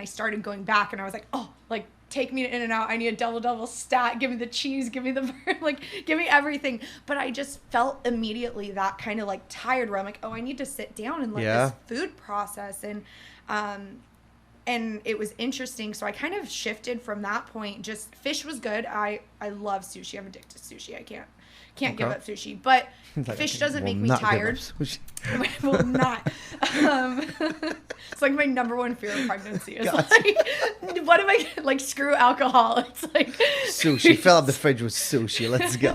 I started going back and I was like, oh, like take me to In-N-Out. I need a double stat. Give me the cheese. Give me the like, give me everything. But I just felt immediately that kind of like tired where I'm like, oh, I need to sit down and let this food process. And it was interesting. So I kind of shifted from that point. Just fish was good. I love sushi. I'm addicted to sushi. I can't give up sushi, but fish doesn't make me tired. I will not. It's like my number one fear of pregnancy is like, what if I like screw alcohol? It's like sushi. Fill up the fridge with sushi. Let's go.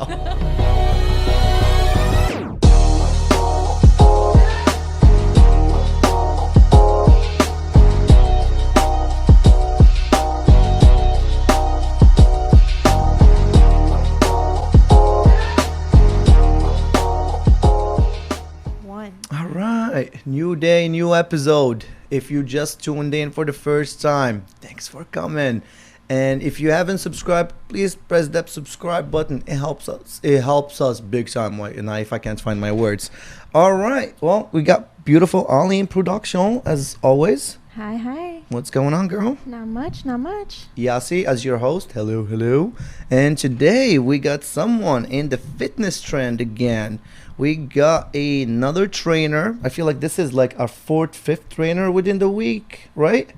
New day, new episode. If you just tuned in for the first time, thanks for coming. And if you haven't subscribed, please press that subscribe button. It helps us. It helps us big time. And if I can't find my words. All right. Well, we got beautiful Ollie in production as always. Hi. What's going on, girl? Not much. Yassi as your host. Hello. And today we got someone in the fitness trend again. We got another trainer. I feel like this is like our fifth trainer within the week, right?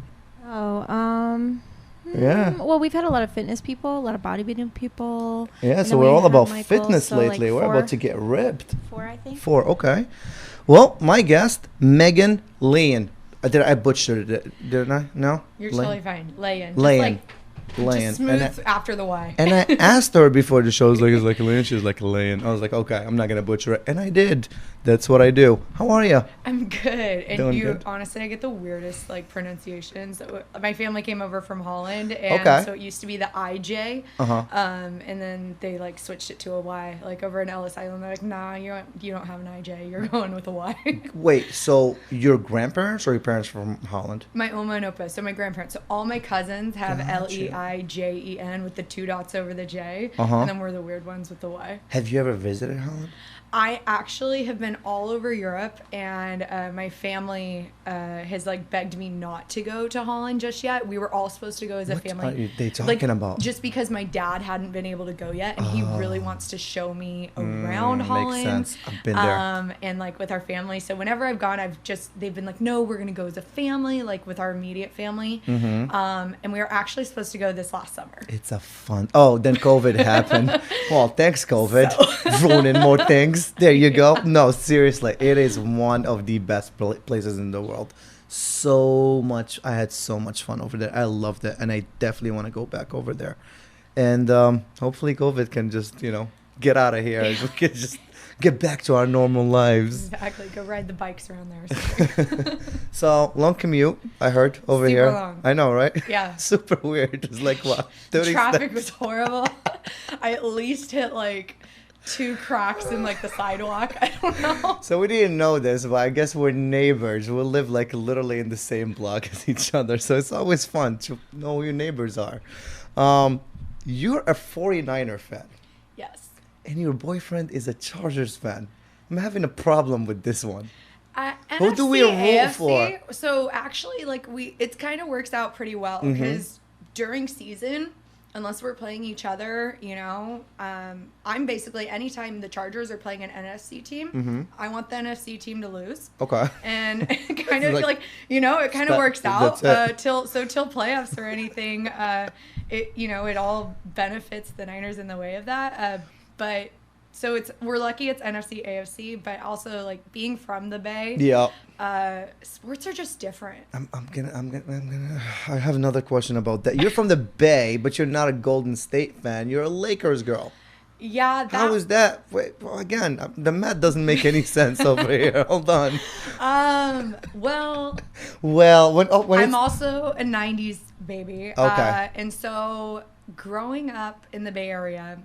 Yeah. Well, we've had a lot of fitness people, a lot of bodybuilding people. Yeah, so we're all about fitness lately. Like we're about to get ripped. 4, I think. 4, okay. Well, my guest, Megan Leyen. Did I butcher it? Didn't I? No? You're totally fine. Leyen. Leyen. Just smooth after the Y. And I asked her before the show, is like Leyen? She was like Leyen. I was like, okay, I'm not going to butcher it. And I did. That's what I do. How are you? I'm good. And Doing good? Honestly, I get the weirdest like pronunciations. My family came over from Holland, and so it used to be the IJ. And then they like switched it to a Y. Like over in Ellis Island, they're like, nah, you don't have an IJ. You're going with a Y. Wait, so your grandparents or your parents from Holland? My Oma and Opa. So my grandparents. So all my cousins have Leijen with the 2 dots over the J. And then we're the weird ones with the Y. Have you ever visited Holland? I actually have been all over Europe, and my family has like begged me not to go to Holland just yet. We were all supposed to go as a family. What are they talking about? Just because my dad hadn't been able to go yet, and he really wants to show me around Holland. Makes sense. I've been there. And like with our family. So whenever I've gone, they've been like, no, we're gonna go as a family, like with our immediate family. And we were actually supposed to go this last summer. It's a fun. Oh, then COVID happened. Well, thanks COVID, ruining more things. There you go. No, seriously, it is one of the best places in the world. I had so much fun over there. I loved it, and I definitely want to go back over there. And hopefully COVID can just, get out of here. We can just get back to our normal lives. Exactly. Go ride the bikes around there. So, long commute, I heard, over Super here. long. I know, right? Yeah. Super weird. It was like, what, 30 Traffic steps? was horrible. I at least hit like 2 cracks in like the sidewalk. I don't know. So we didn't know this, but I guess we're neighbors. We live like literally in the same block as each other. So it's always fun to know who your neighbors are. You're a 49er fan. Yes. And your boyfriend is a Chargers fan. I'm having a problem with this one. Who do we root for? So actually, like it kind of works out pretty well because during season, unless we're playing each other, I'm basically, anytime the Chargers are playing an NFC team, I want the NFC team to lose. Okay. And it kind of it kind of works out till playoffs or anything. It all benefits the Niners in the way of that. But so we're lucky it's NFC, AFC, but also like being from the Bay. Yeah. Sports are just different. I have another question about that. You're from the Bay, but you're not a Golden State fan. You're a Lakers girl. Yeah. How is that? Wait, well, again, the math doesn't make any sense over here. Hold on. Well, when I'm also a 90s baby. Okay. And so growing up in the Bay Area,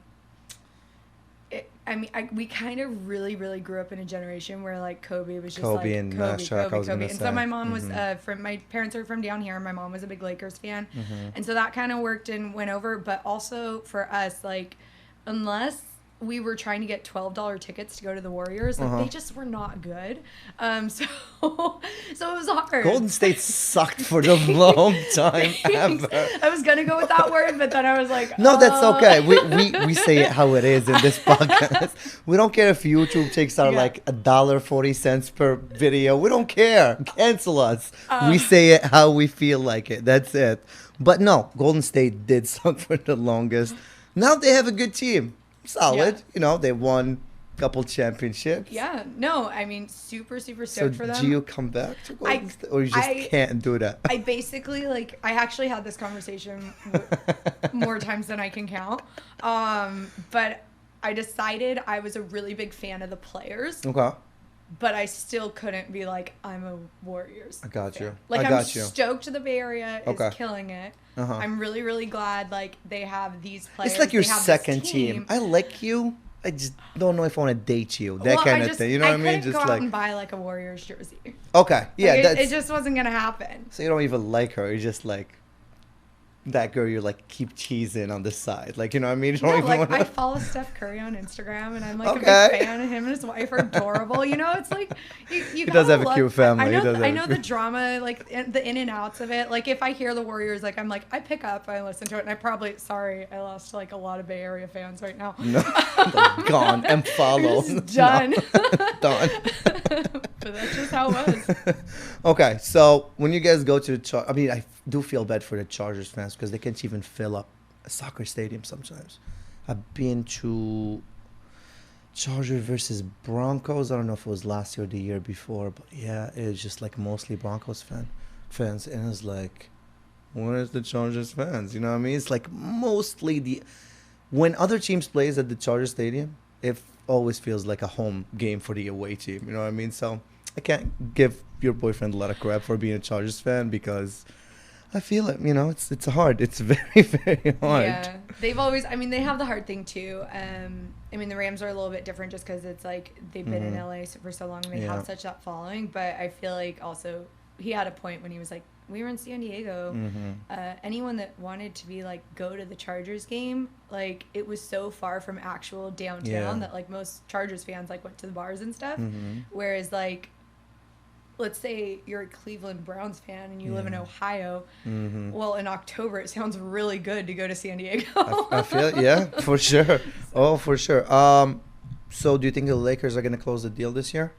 we kind of really, really grew up in a generation where like Kobe was just Kobe and Kobe. And so my mom was my parents are from down here. My mom was a big Lakers fan, and so that kind of worked and went over. But also for us, like unless we were trying to get $12 tickets to go to the Warriors. Like, they just were not good. So it was hard. Golden State sucked for the long time ever. I was going to go with that word, but then I was like, no, that's okay. We say it how it is in this podcast. We don't care if YouTube takes our like $1.40 per video. We don't care. Cancel us. We say it how we feel like it. That's it. But no, Golden State did suck for the longest. Now they have a good team. Solid. Yeah. You know, they won a couple championships. Yeah. No, I mean, super stoked for them. Do you come back to Golden State? Or you just can't do that? I basically, like, I actually had this conversation more times than I can count. But I decided I was a really big fan of the players. Okay. But I still couldn't be like, I'm a Warriors I got fan. you. Like, I'm stoked the Bay Area is killing it. Uh-huh. I'm really, really glad, like, they have these players. It's like your second team. I like you. I just don't know if I want to date you. That kind of thing. You know what I mean? Just go out and buy, like, a Warriors jersey. Okay. Yeah. Like, it just wasn't going to happen. So you don't even like her. You're just like... that girl you like keep teasing on the side, like, you know what I mean? I follow Steph Curry on Instagram, and I'm like a big fan of him and his wife are adorable. You know, it's like you he does have a cute family. I know the drama, like the in and outs of it. Like if I hear the Warriors, like I'm like I pick up, I listen to it, and I lost like a lot of Bay Area fans right now. No, gone and follow. Done. No. Done. But that's just how it was. Okay, so when you guys go to the I mean, I do feel bad for the Chargers fans because they can't even fill up a soccer stadium sometimes. I've been to Chargers versus Broncos. I don't know if it was last year or the year before, but yeah, it was just like mostly Broncos fans, and it's like, where's the Chargers fans? You know what I mean? It's like mostly when other teams plays at the Chargers stadium, it always feels like a home game for the away team. You know what I mean? So I can't give your boyfriend a lot of crap for being a Chargers fan because I feel it. You know, it's hard. It's very, very hard. Yeah, they've always. I mean, they have the hard thing too. I mean, the Rams are a little bit different just because it's like they've been in LA for so long and they have such that following. But I feel like also he had a point when he was like, we were in San Diego. Anyone that wanted to be like go to the Chargers game, like it was so far from actual downtown that like most Chargers fans like went to the bars and stuff. Whereas like, let's say you're a Cleveland Browns fan and you live in Ohio. Well, in October it sounds really good to go to San Diego. I feel for sure. Oh, for sure. So do you think the Lakers are gonna close the deal this year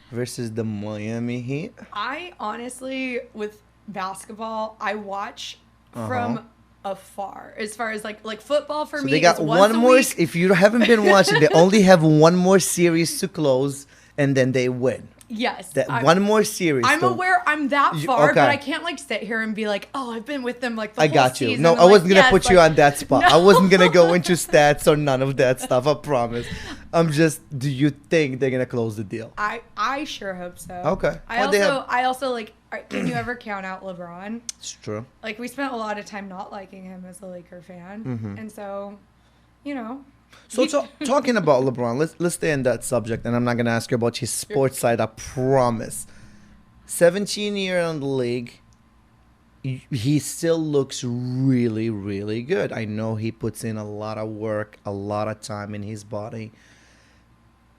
versus the Miami Heat? I honestly, with basketball, I watch from afar. As far as like football for me, they got one more. If you haven't been watching, they only have one more series to close, and then they win. Yes. One more series. I'm aware I'm that far, but I can't like sit here and be like, oh, I've been with them like the whole season. I got you. No, I wasn't going to put you on that spot. No. I wasn't going to go into stats or none of that stuff. I promise. I'm just, do you think they're going to close the deal? I sure hope so. Okay. I also like, can you ever count out LeBron? It's true. Like we spent a lot of time not liking him as a Laker fan. And so, you know. So talking about LeBron, let's stay in that subject, and I'm not gonna ask you about his sports side. I promise. 17 years in the league, he still looks really, really good. I know he puts in a lot of work, a lot of time in his body.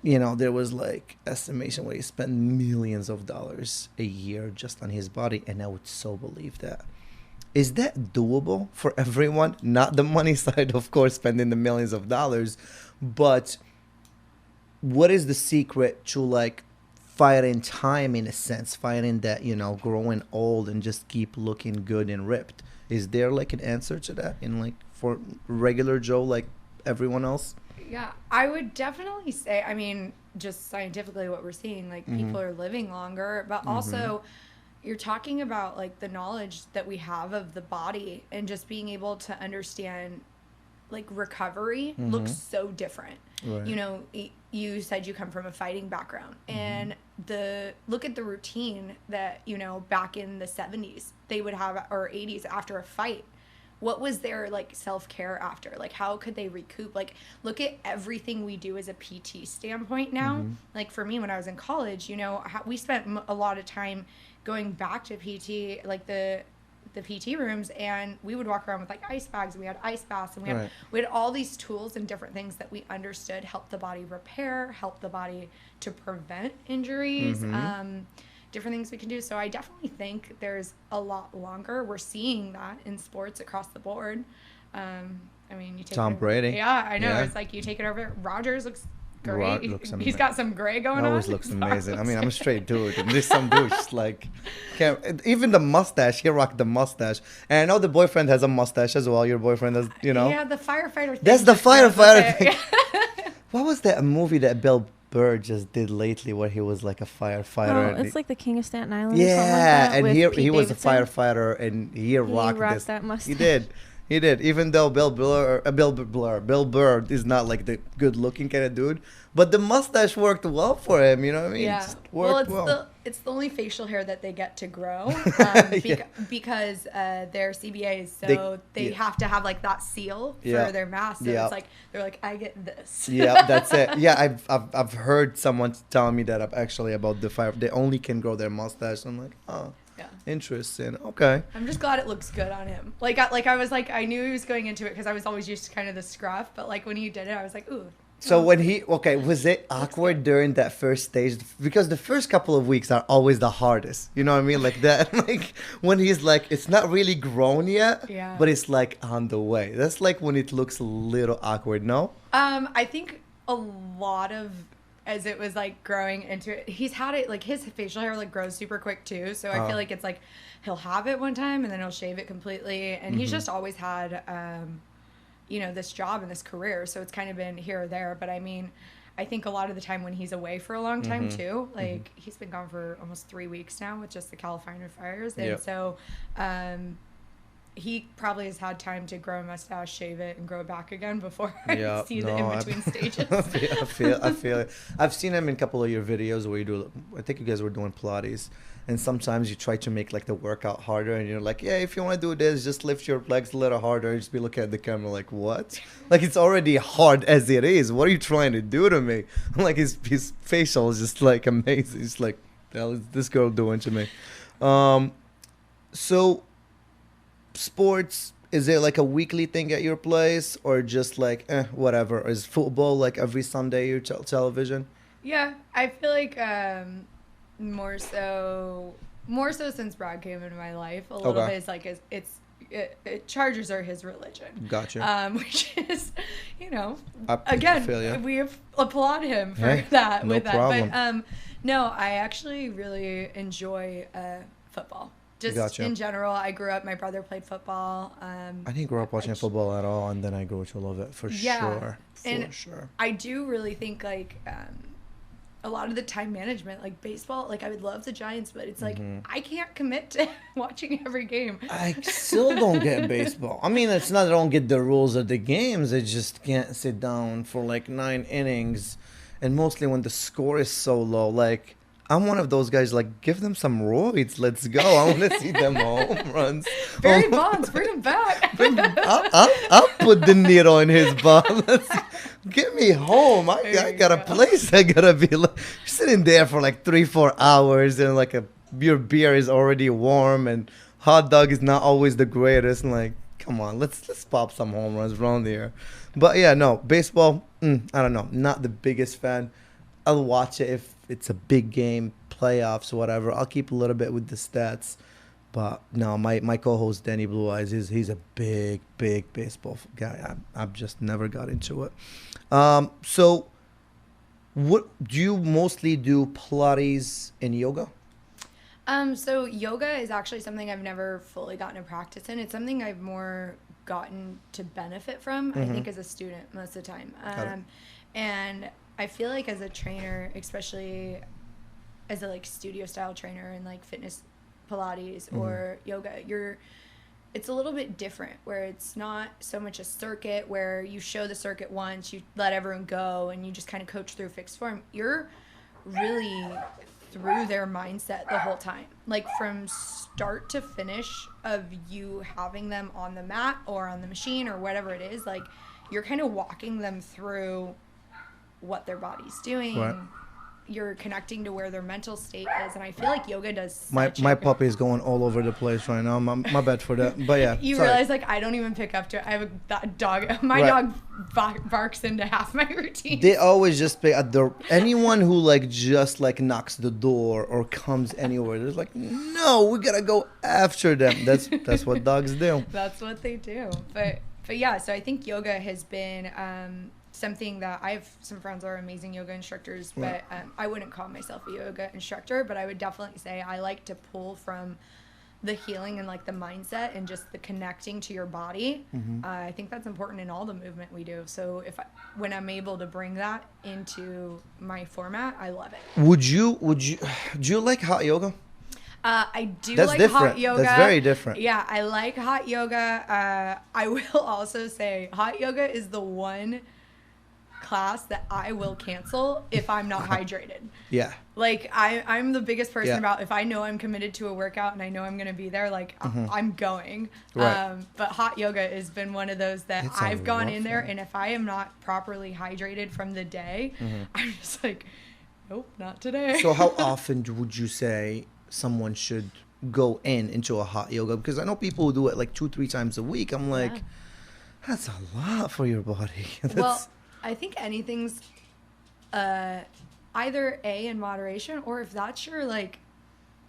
You know, there was like estimation where he spent millions of dollars a year just on his body, and I would so believe that. Is that doable for everyone? Not the money side, of course, spending the millions of dollars, but what is the secret to like fighting time in a sense, fighting that, you know, growing old and just keep looking good and ripped? Is there like an answer to that in like for regular Joe like everyone else? Yeah, I would definitely say, I mean, just scientifically what we're seeing, like people are living longer, but also you're talking about like the knowledge that we have of the body and just being able to understand like recovery looks so different. Right. You know, you said you come from a fighting background and look at the routine that, you know, back in the 70s they would have, or 80s after a fight. What was their like self-care after? Like how could they recoup? Like look at everything we do as a PT standpoint now. Like for me when I was in college, you know, we spent a lot of time going back to PT, like the the PT rooms, and we would walk around with like ice bags, and we had ice baths, and Right. we had all these tools and different things that we understood help the body repair, help the body to prevent injuries, different things we can do. So I definitely think there's a lot longer. We're seeing that in sports across the board. I mean, you take Tom Brady. Yeah, I know. Yeah. It's like you take it over. Rodgers looks great. Amazing. He's got some gray going on. Always looks amazing. I mean, I'm a straight dude, and there's some dudes like, even the mustache. He rocked the mustache, and I know the boyfriend has a mustache as well. Your boyfriend has, you know. Yeah, the firefighter thing. That's the firefighter thing. Yeah. What was that movie that Bill Burr just did lately, where he was like a firefighter? Oh, it's like the King of Staten Island. Yeah, or something like that, and with he Pete was a Davidson. firefighter, and he rocked this. That mustache. He did. He did. Even though Bill Burr is not like the good-looking kind of dude, but the mustache worked well for him. You know what I mean? Yeah. Just worked It's the only facial hair that they get to grow because they're CBAs, so they have to have like that seal for their mask. So it's like they're like, I get this. Yeah, that's it. Yeah, I've heard someone tell me that actually about the fire. They only can grow their mustache. I'm like, oh. Yeah. Interesting. Okay. I'm just glad it looks good on him. I was like, I knew he was going into it because I was always used to kind of the scruff, but like when he did it, I was like, ooh. So when was it awkward during that first stage? Because the first couple of weeks are always the hardest. You know what I mean? Like that, like when he's like, it's not really grown yet, but it's like on the way. That's like when it looks a little awkward, no? I think a lot of, as it was like growing into it, he's had it like his facial hair like grows super quick too. So I feel like it's like he'll have it one time and then he'll shave it completely. And he's just always had, this job and this career. So it's kind of been here or there. But I mean, I think a lot of the time when he's away for a long time too, like he's been gone for almost 3 weeks now with just the California fires. And so, he probably has had time to grow a mustache, shave it, and grow it back again before I see the in-between stages. I feel it. I've seen him in a couple of your videos where you do, I think you guys were doing Pilates, and sometimes you try to make like the workout harder, and you're like, yeah, if you want to do this, just lift your legs a little harder, and just be looking at the camera like, what? Like, it's already hard as it is. What are you trying to do to me? Like, his facial is just like amazing. It's like, the hell is this girl doing to me? So, sports, is it like a weekly thing at your place, or just like whatever? Is football like every Sunday your television? Yeah, I feel like more so since Brad came into my life a little bit. It's like Chargers are his religion. Gotcha. Which is, I we applaud him for that. No problem. But no, I actually really enjoy football. Just in general, I grew up. My brother played football. I didn't grow up watching football at all, and then I grew to love it for sure. Sure. I do really think like a lot of the time management, like baseball, like I would love the Giants, but it's like I can't commit to watching every game. I still don't get baseball. I mean, it's not that I don't get the rules of the games. I just can't sit down for like 9 innings, and mostly when the score is so low, like. I'm one of those guys, like, give them some roids. Let's go. I want to see them home runs. Barry Bonds, bring him back. I'll put the needle in his butt. Get me home. I got a place. I got to be like, sitting there for like 3-4 hours, and like your beer is already warm, and hot dog is not always the greatest. And like, come on, let's pop some home runs around here. But yeah, no, baseball, I don't know. Not the biggest fan. I'll watch it if it's a big game, playoffs, whatever. I'll keep a little bit with the stats. But no, my co-host, Danny Blue Eyes, he's a big baseball guy. I've just never got into it. So what do you mostly do, Pilates and yoga? So yoga is actually something I've never fully gotten to practice in. It's something I've more gotten to benefit from, I think, as a student most of the time. And I feel like as a trainer, especially as a like studio style trainer and like fitness Pilates or yoga, it's a little bit different where it's not so much a circuit where you show the circuit once, you let everyone go and you just kind of coach through fixed form. You're really through their mindset the whole time, like from start to finish of you having them on the mat or on the machine or whatever it is. Like you're kind of walking them through what their body's doing, you're connecting to where their mental state is, and I feel like yoga does. My puppy is going all over the place right now. My bad for that, but yeah. You realize like I don't even pick up to it. I have that dog. My dog barks into half my routine. They always just pick at the anyone who like just like knocks the door or comes anywhere. They're like, no, we gotta go after them. That's what dogs do. That's what they do. But yeah, so I think yoga has been something that I have some friends that are amazing yoga instructors, but I wouldn't call myself a yoga instructor, but I would definitely say I like to pull from the healing and like the mindset and just the connecting to your body. I think that's important in all the movement we do. So when I'm able to bring that into my format, I love it. Do you like hot yoga? I do That's like different. hot yoga. That's very different. Yeah, I like hot yoga. I will also say hot yoga is the one class that I will cancel if I'm not hydrated. Yeah. Like I'm the biggest person about if I know I'm committed to a workout and I know I'm going to be there, like I'm going. Right. But hot yoga has been one of those that I've gone in there, and if I am not properly hydrated from the day, I'm just like, nope, not today. So how often would you say someone should go into a hot yoga? Because I know people who do it like 2-3 times a week. I'm like, that's a lot for your body. Well, I think anything's either in moderation, or if that's your like,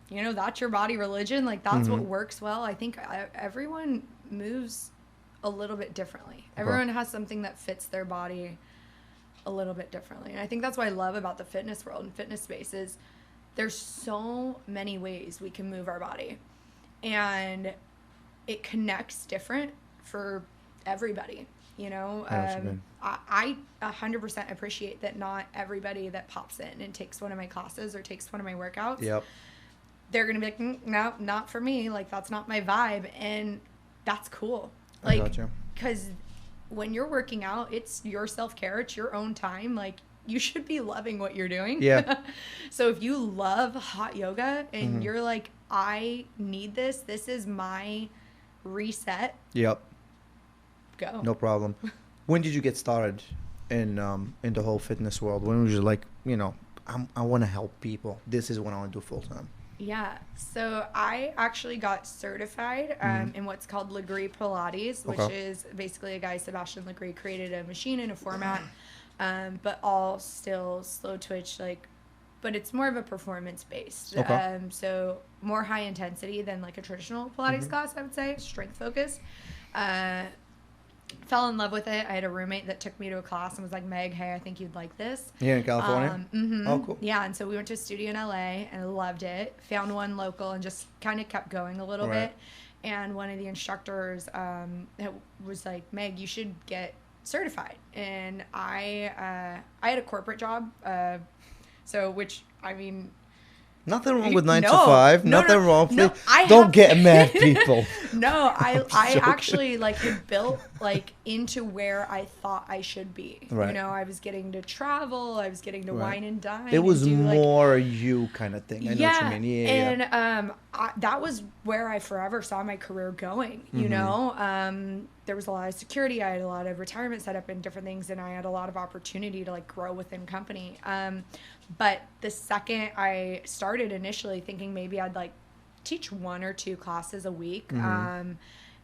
that's your body religion, like that's what works well. I think everyone moves a little bit differently. Everyone has something that fits their body a little bit differently. And I think that's what I love about the fitness world and fitness spaces. There's so many ways we can move our body, and it connects different for everybody. I 100% appreciate that not everybody that pops in and takes one of my classes or takes one of my workouts, they're going to be like, no, not for me. Like, that's not my vibe. And that's cool. Like, because when you're working out, it's your self-care. It's your own time. Like, you should be loving what you're doing. Yeah. So if you love hot yoga and you're like, I need this. This is my reset. Yep. Go. No problem. When did you get started in the whole fitness world? When was you like, I want to help people. This is what I want to do full time. Yeah. So I actually got certified in what's called Lagree Pilates, which is basically a guy, Sebastian Lagree, created a machine and a format, but all still slow twitch, but it's more of a performance based. So more high intensity than like a traditional Pilates class, I would say, strength focused. Fell in love with it. I had a roommate that took me to a class and was like, Meg, hey, I think you'd like this. Yeah, in California? Oh, cool. Yeah, and so we went to a studio in LA and loved it. Found one local and just kind of kept going a little bit. And one of the instructors was like, Meg, you should get certified. And I had a corporate job, Nothing wrong with 9 to 5. Nothing wrong. No, don't get mad, people. No, I actually had built into where I thought I should be. Right. I was getting to travel. I was getting to wine and dine. It was more you kind of thing. I know what you mean. Yeah, and that was where I forever saw my career going. There was a lot of security. I had a lot of retirement set up and different things, and I had a lot of opportunity to grow within company. But the second I started initially thinking maybe I'd teach 1 or 2 classes a week, and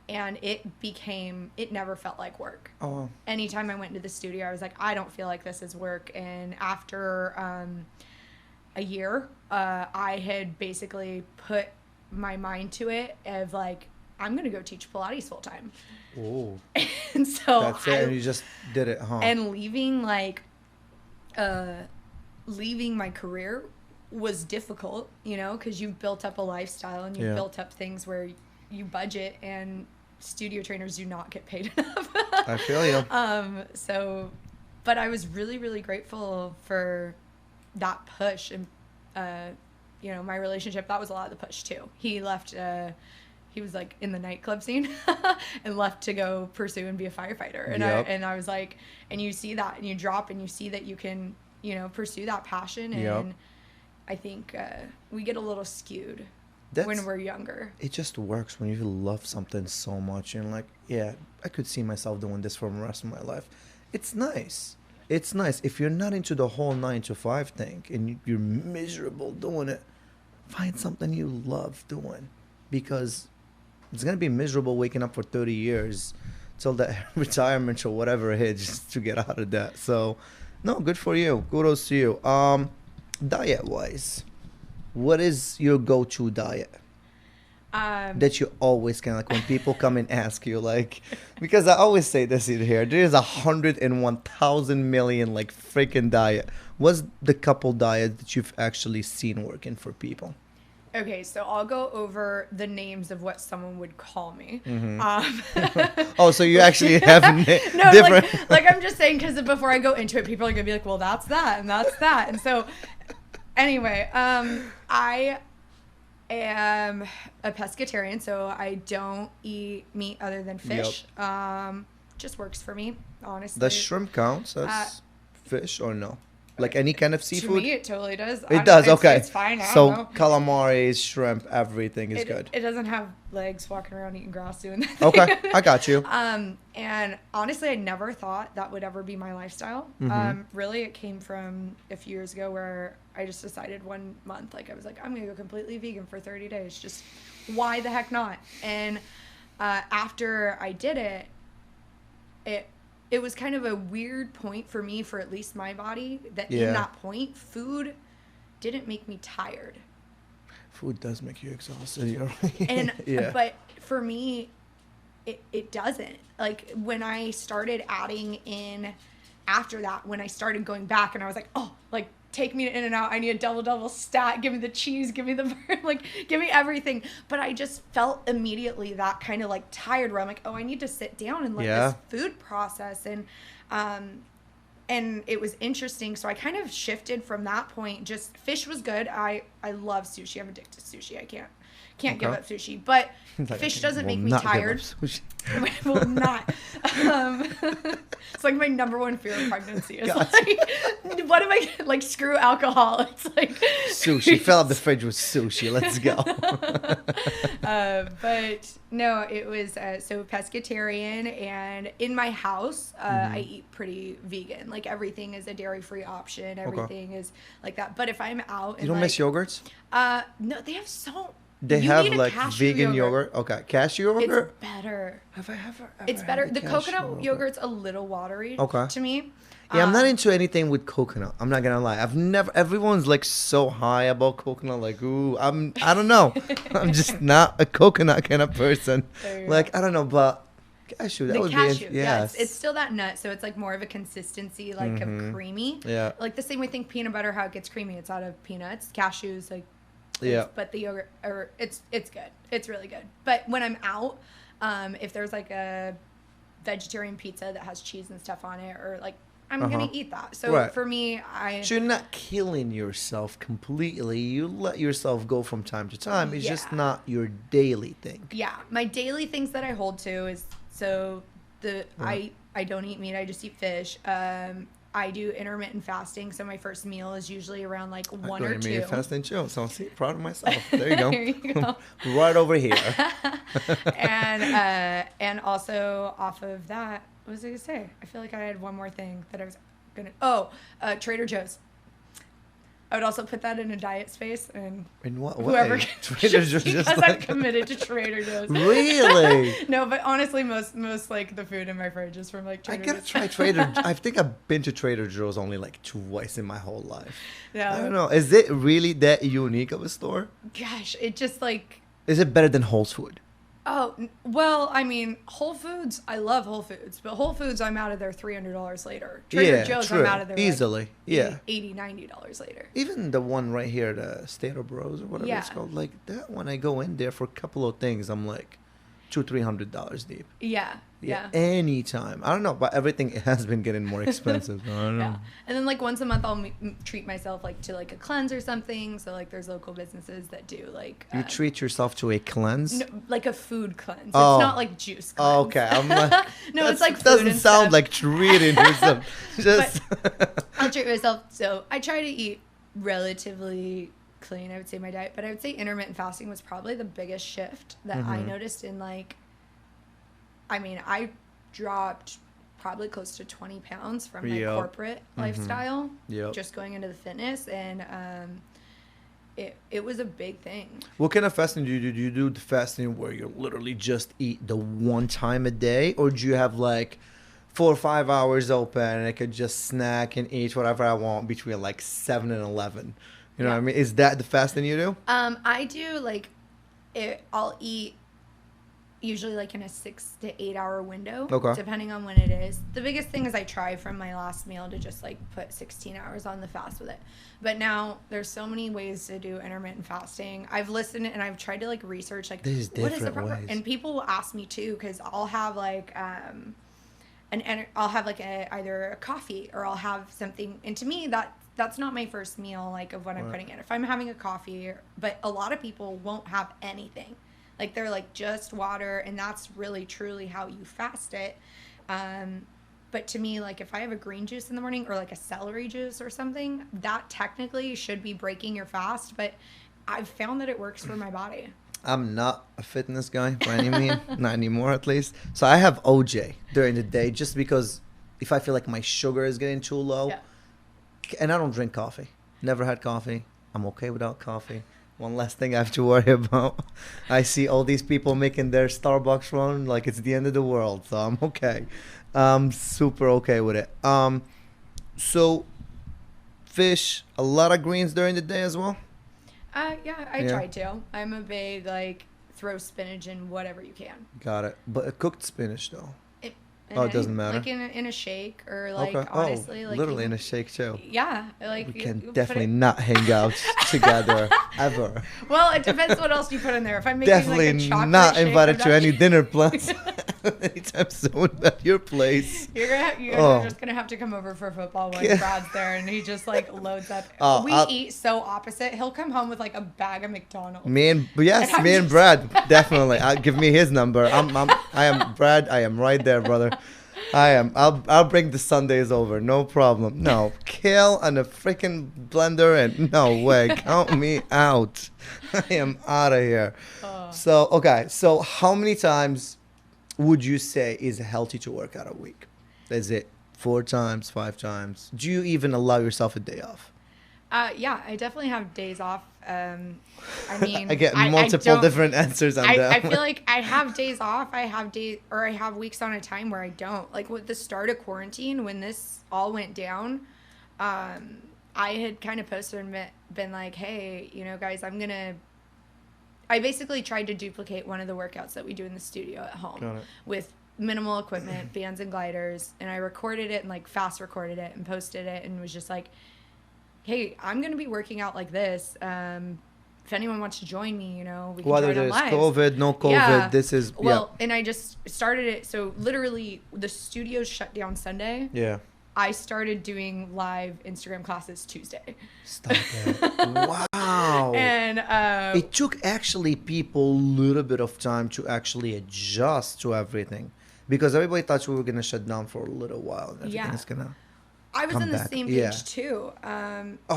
it never felt like work. Oh. Anytime I went into the studio, I was like, I don't feel like this is work. And after a year, I had basically put my mind to it of I'm going to go teach Pilates full time. Oh. And so that's it. And you just did it, huh? And leaving my career was difficult, because you've built up a lifestyle and you've built up things where you budget, and studio trainers do not get paid enough. I feel you. But I was really, really grateful for that push. And, my relationship, that was a lot of the push too. He left, he was in the nightclub scene and left to go pursue and be a firefighter. And I was like, and you see that and you drop and you see that you can, pursue that passion. And I think we get a little skewed when we're younger. It just works when you love something so much and I could see myself doing this for the rest of my life. It's nice. it's nice. If you're not into the whole 9 to 5 thing and you're miserable doing it, find something you love doing, because it's going to be miserable waking up for 30 years till that retirement or whatever it is, just to get out of that. So, no, good for you. Kudos to you. Diet-wise, what is your go-to diet? That you always can, like, when people come and ask you, like, because I always say this in here, there's 101,000 million like freaking diet. What's the couple diet that you've actually seen working for people? Okay, so I'll go over the names of what someone would call me. Oh, so you actually have no, different. Like I'm just saying, because before I go into it, people are gonna be like, well, that's that and that's that, and so anyway, I am a pescatarian, so I don't eat meat other than fish. Just works for me, honestly. Does shrimp count as fish or no? Like any kind of seafood? To me, it totally does. It does, okay. It's fine. So calamari, shrimp, everything is good. It doesn't have legs walking around eating grass doing that. Okay, I got you. And honestly, I never thought that would ever be my lifestyle. Really, it came from a few years ago where I just decided one month, like I was like, I'm going to go completely vegan for 30 days. Just why the heck not? And after I did it was kind of a weird point for me, for at least my body, that in that point, food didn't make me tired. Food does make you exhausted. You're right. And but for me, it doesn't. Like when I started adding in after that, when I started going back, and I was like, oh, like take me to In-N-Out. I need a double stack. Give me the cheese. Give me the like, give me everything. But I just felt immediately that kind of like tired, where I'm like, oh, I need to sit down and let this food process. And it was interesting. So I kind of shifted from that point. Just fish was good. I love sushi. I'm addicted to sushi. I can't give up sushi, but fish doesn't make me tired. I will not. It's like my number one fear of pregnancy. It's like, what am I like? Screw alcohol. It's like sushi. Fill up the fridge with sushi. Let's go. But no, it was so pescatarian, and in my house, I eat pretty vegan. Like everything is a dairy-free option. Everything is like that. But if I'm out, and you don't miss yogurts? No, they have so. They have like vegan yogurt. Okay, cashew yogurt. It's better. Have I ever? It's better. The coconut yogurt's a little watery. To me. Yeah, I'm not into anything with coconut. I'm not gonna lie. I've never. Everyone's like so high about coconut. Like, ooh, I don't know. I'm just not a coconut kind of person. Like, I don't know, but cashew. That would be. Yes, it's still that nut, so it's like more of a consistency, like of creamy. Yeah. Like the same way, think peanut butter, how it gets creamy. It's out of peanuts. Cashews, like. But the yogurt, it's good. It's really good. But when I'm out, if there's like a vegetarian pizza that has cheese and stuff on it, or like, I'm gonna eat that. So for me, So you're not killing yourself completely. You let yourself go from time to time. It's just not your daily thing. Yeah, my daily things that I hold to is I don't eat meat. I just eat fish. I do intermittent fasting, so my first meal is usually around like 1 or 2. Intermittent fasting too, so I'm proud of myself. There you go. There you go. Right over here. And also off of that, what was I gonna say? I feel like I had one more thing that I was gonna. Trader Joe's. I would also put that in a diet space, and in what whoever way? Trader Joe's, because just I'm committed to Trader Joe's. Really? No, but honestly, most like the food in my fridge is from like Trader Joe's. I gotta try Trader. I think I've been to Trader Joe's only like twice in my whole life. Yeah. I don't know. Is it really that unique of a store? Gosh, it just like. Is it better than Whole Foods? Oh, well, I mean, Whole Foods, I love Whole Foods, but Whole Foods, I'm out of there $300 later. Trader Joe's, true. I'm out of there easily. Like $80, $90 later. Even the one right here, the State of Bros or whatever it's called, like that one, I go in there for a couple of things, I'm like $200-$300 deep. Yeah. Anytime. I don't know, but everything has been getting more expensive. I don't know. And then like once a month I'll treat myself like to like a cleanse or something. So like there's local businesses that do like. You treat yourself to a cleanse? No, like a food cleanse. Oh. It's not like juice cleanse. Oh, okay. I'm like, no, it's like food doesn't and sound stuff. like treating yourself. Just. I'll treat myself. So I try to eat relatively clean, I would say, my diet, but I would say intermittent fasting was probably the biggest shift that I noticed in like. I mean, I dropped probably close to 20 pounds from my corporate lifestyle, just going into the fitness, and it was a big thing. What kind of fasting do you do? Do you do the fasting where you literally just eat the one time a day, or do you have like 4 or 5 hours open and I could just snack and eat whatever I want between like 7 and 11? You know what I mean? Is that the fasting you do? I do like I'll eat usually like in a 6 to 8 hour window, depending on when it is. The biggest thing is I try from my last meal to just like put 16 hours on the fast with it. But now there's so many ways to do intermittent fasting. I've listened and I've tried to like research like what is the proper ways. And people will ask me too, because I'll have like I'll have like either a coffee or I'll have something, and to me that's not my first meal like of what I'm putting in. If I'm having a coffee, but a lot of people won't have anything. Like they're like just water, and that's really truly how you fast it. But to me, like if I have a green juice in the morning or like a celery juice or something, that technically should be breaking your fast, but I've found that it works for my body. I'm not a fitness guy by any means, not anymore at least. So I have OJ during the day just because if I feel like my sugar is getting too low, and I don't drink coffee. Never had coffee. I'm okay without coffee. One less thing I have to worry about. I see all these people making their Starbucks run like it's the end of the world, so I'm okay. I'm super okay with it. So fish, a lot of greens during the day as well? Yeah, I try to. I'm a big like throw spinach in whatever you can. Got it. But a cooked spinach though. It doesn't matter. Like in a shake or like honestly, like literally in a shake too. Yeah, like we can definitely not hang out together ever. Well, it depends what else you put in there. If I'm making definitely like a chocolate not shake invited to any dinner plans anytime soon at your place. You're just gonna have to come over for football when Brad's there, and he just like loads up. We eat so opposite. He'll come home with like a bag of McDonald's. Me and Brad definitely. Give me his number. I am Brad. I am right there, brother. I am. I'll bring the Sundays over. No problem. No. Kale and a freaking blender and no way. Count me out. I am out of here. So, okay. So how many times would you say is healthy to work out a week? Is it 4 times, 5 times? Do you even allow yourself a day off? Yeah, I definitely have days off. I mean, I get multiple different answers on that. I feel like I have days off. I have weeks on a time where I don't. Like with the start of quarantine, when this all went down, I had kind of posted and been like, hey, you know, guys, I basically tried to duplicate one of the workouts that we do in the studio at home with minimal equipment, bands and gliders, and I recorded it and like fast recorded it and posted it and was just like, hey, I'm going to be working out like this. If anyone wants to join me, you know, we can whether join on there's live. COVID, no COVID, this is... And I just started it. So literally the studios shut down Sunday. Yeah. I started doing live Instagram classes Tuesday. Stop it. Wow. And it took actually people a little bit of time to actually adjust to everything. Because everybody thought we were going to shut down for a little while. And everything's going to... I was on the same page too.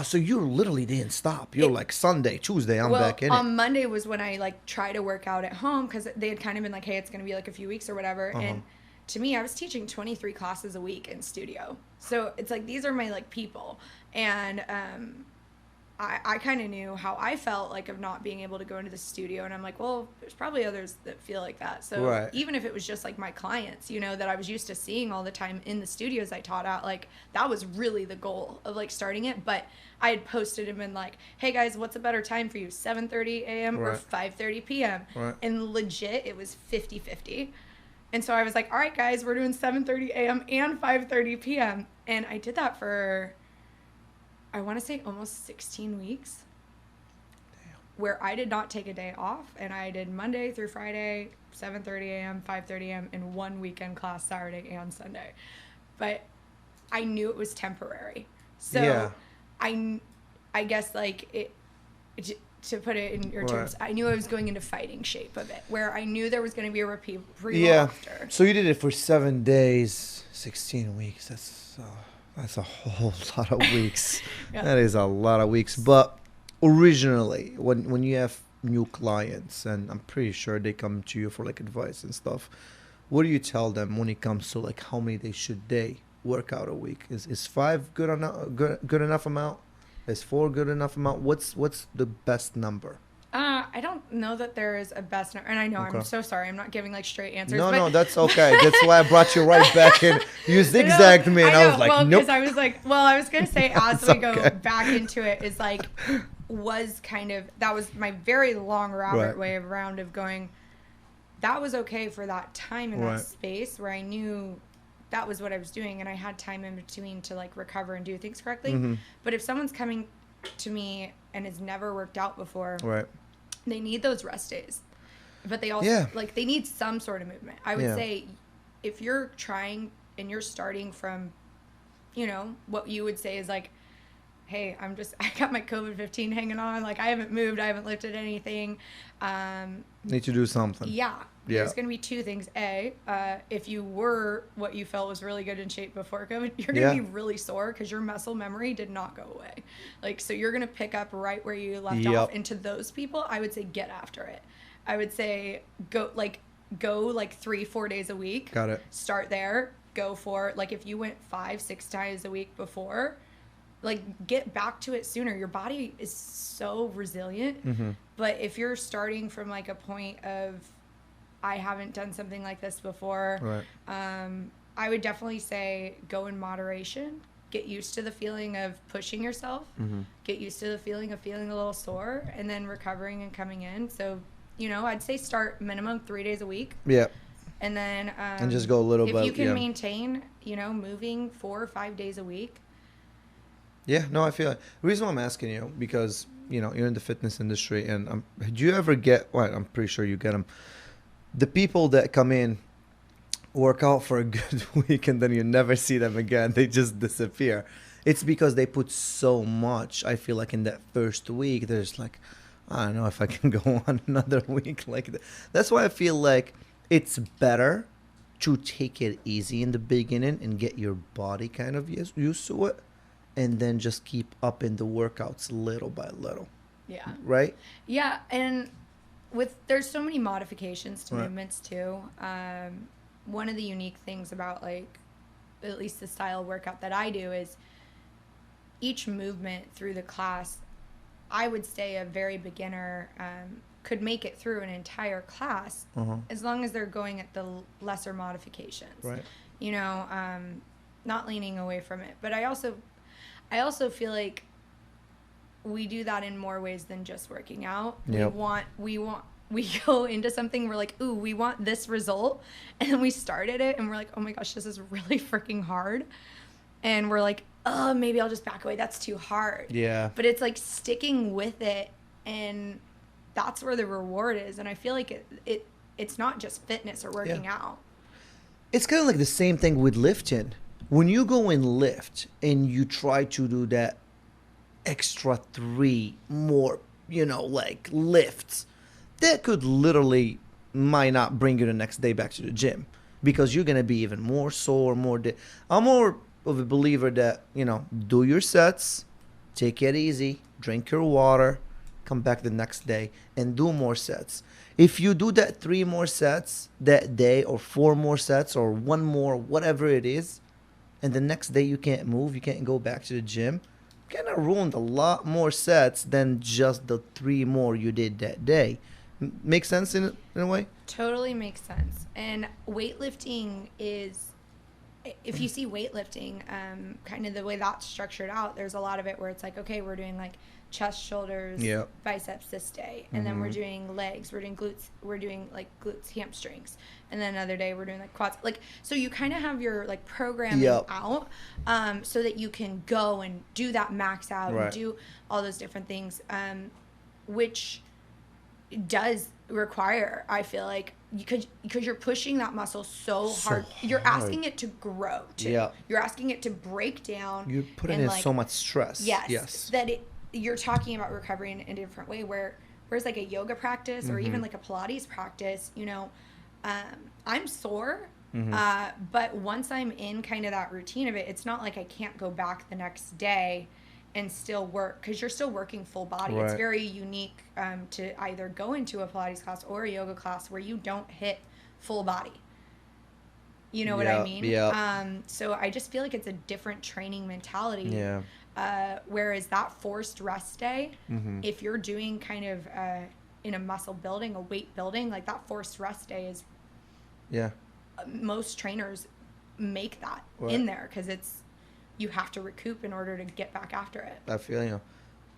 So you literally didn't stop. You're like Sunday, Tuesday, I'm back in it. On Monday was when I like try to work out at home because they had kind of been like, hey, it's going to be like a few weeks or whatever. And to me, I was teaching 23 classes a week in studio. So it's like, these are my like people. And I kind of knew how I felt like of not being able to go into the studio. And I'm like, well, there's probably others that feel like that. So even if it was just like my clients, you know, that I was used to seeing all the time in the studios I taught at, like that was really the goal of like starting it. But I had posted and been like, hey guys, what's a better time for you? 7:30 a.m. or 5:30 p.m. And legit, it was 50-50. And so I was like, all right, guys, we're doing 7:30 a.m. and 5:30 p.m. And I did that for... I want to say almost 16 weeks. Damn. Where I did not take a day off, and I did Monday through Friday, 7:30 a.m., 5:30 a.m., and one weekend class Saturday and Sunday. But I knew it was temporary. So I guess like it to put it in your terms, I knew I was going into fighting shape of it, where I knew there was going to be a repeat after. So you did it for 7 days, 16 weeks. That's a whole lot of weeks. That is a lot of weeks. But originally, when you have new clients, and I'm pretty sure they come to you for like advice and stuff, what do you tell them when it comes to like how many days should they work out a week? Is 5 good enough amount? Is 4 good enough amount? What's the best number? I don't know that there is a best number, and I know I'm so sorry. I'm not giving like straight answers. No, that's okay. That's why I brought you right back in. You zigzagged me, and I was like, well, nope. Because I was like, well, I was gonna say as we go back into it is like was kind of that was my very long rabbit way around of going. That was okay for that time in that space where I knew that was what I was doing, and I had time in between to like recover and do things correctly. Mm-hmm. But if someone's coming to me and has never worked out before, they need those rest days, but they also like they need some sort of movement. I would say if you're trying and you're starting from, you know, what you would say is like, hey, I got my COVID-15 hanging on. Like I haven't moved. I haven't lifted anything. Need to do something. Yeah. There's going to be 2 things. If you were what you felt was really good in shape before COVID, you're going to be really sore because your muscle memory did not go away. Like, so you're going to pick up right where you left off. And to those people, I would say get after it. I would say go 3-4 days a week. Got it. Start there. Go for like if you went 5-6 times a week before, like get back to it sooner. Your body is so resilient. Mm-hmm. But if you're starting from like a point of I haven't done something like this before. I would definitely say go in moderation. Get used to the feeling of pushing yourself. Mm-hmm. Get used to the feeling of feeling a little sore and then recovering and coming in. So, you know, I'd say start minimum 3 days a week. Yeah. And then and just go a little bit. If you can maintain, you know, moving 4 or 5 days a week. Yeah, no, I feel it. The reason why I'm asking you, because, you know, you're in the fitness industry and do you ever get, I'm pretty sure you get them, the people that come in, work out for a good week, and then you never see them again. They just disappear. It's because they put so much. I feel like in that first week, there's like, I don't know if I can go on another week like that. That's why I feel like it's better to take it easy in the beginning and get your body kind of used to it, and then just keep up in the workouts little by little. Yeah. Right? Yeah, and there's so many modifications to movements too. One of the unique things about like at least the style workout that I do is each movement through the class, I would say a very beginner could make it through an entire class as long as they're going at the lesser modifications. Right. You know, not leaning away from it. But I also feel like we do that in more ways than just working out. Yep. We go into something, we're like, ooh, we want this result. And then we started it and we're like, oh my gosh, this is really freaking hard. And we're like, oh, maybe I'll just back away. That's too hard. Yeah. But it's like sticking with it, and that's where the reward is. And I feel like it's not just fitness or working out. It's kind of like the same thing with lifting. When you go and lift and you try to do that extra 3 more, you know, like lifts, that could literally might not bring you the next day back to the gym because you're going to be even more sore, I'm more of a believer that, you know, do your sets, take it easy, drink your water, come back the next day and do more sets. If you do that 3 more sets that day or 4 more sets or 1 more, whatever it is, and the next day you can't move, you can't go back to the gym, you kind of ruined a lot more sets than just the 3 more you did that day. Make sense in a way? Totally makes sense. And weightlifting is, if you see weightlifting, kind of the way that's structured out, there's a lot of it where it's like, okay, we're doing like chest, shoulders, biceps this day. And then we're doing legs, we're doing glutes, we're doing like glutes, hamstrings. And then another day we're doing like quads. Like, so you kind of have your like programming out so that you can go and do that max out and do all those different things, which does require, I feel like, because you're pushing that muscle so hard. You're asking it to grow too. Yeah. You're asking it to break down. You're putting in like, so much stress. Yes. That you're talking about recovery in a different way, whereas like a yoga practice or even like a Pilates practice, you know, I'm sore, but once I'm in kind of that routine of it, it's not like I can't go back the next day and still work, because you're still working full body. It's very unique to either go into a Pilates class or a yoga class where you don't hit full body. You know what I mean? Yeah. So I just feel like it's a different training mentality. Yeah. Whereas that forced rest day, if you're doing kind of in a muscle building, a weight building, like that forced rest day is. Yeah. Most trainers make that in there because you have to recoup in order to get back after it. I feel you.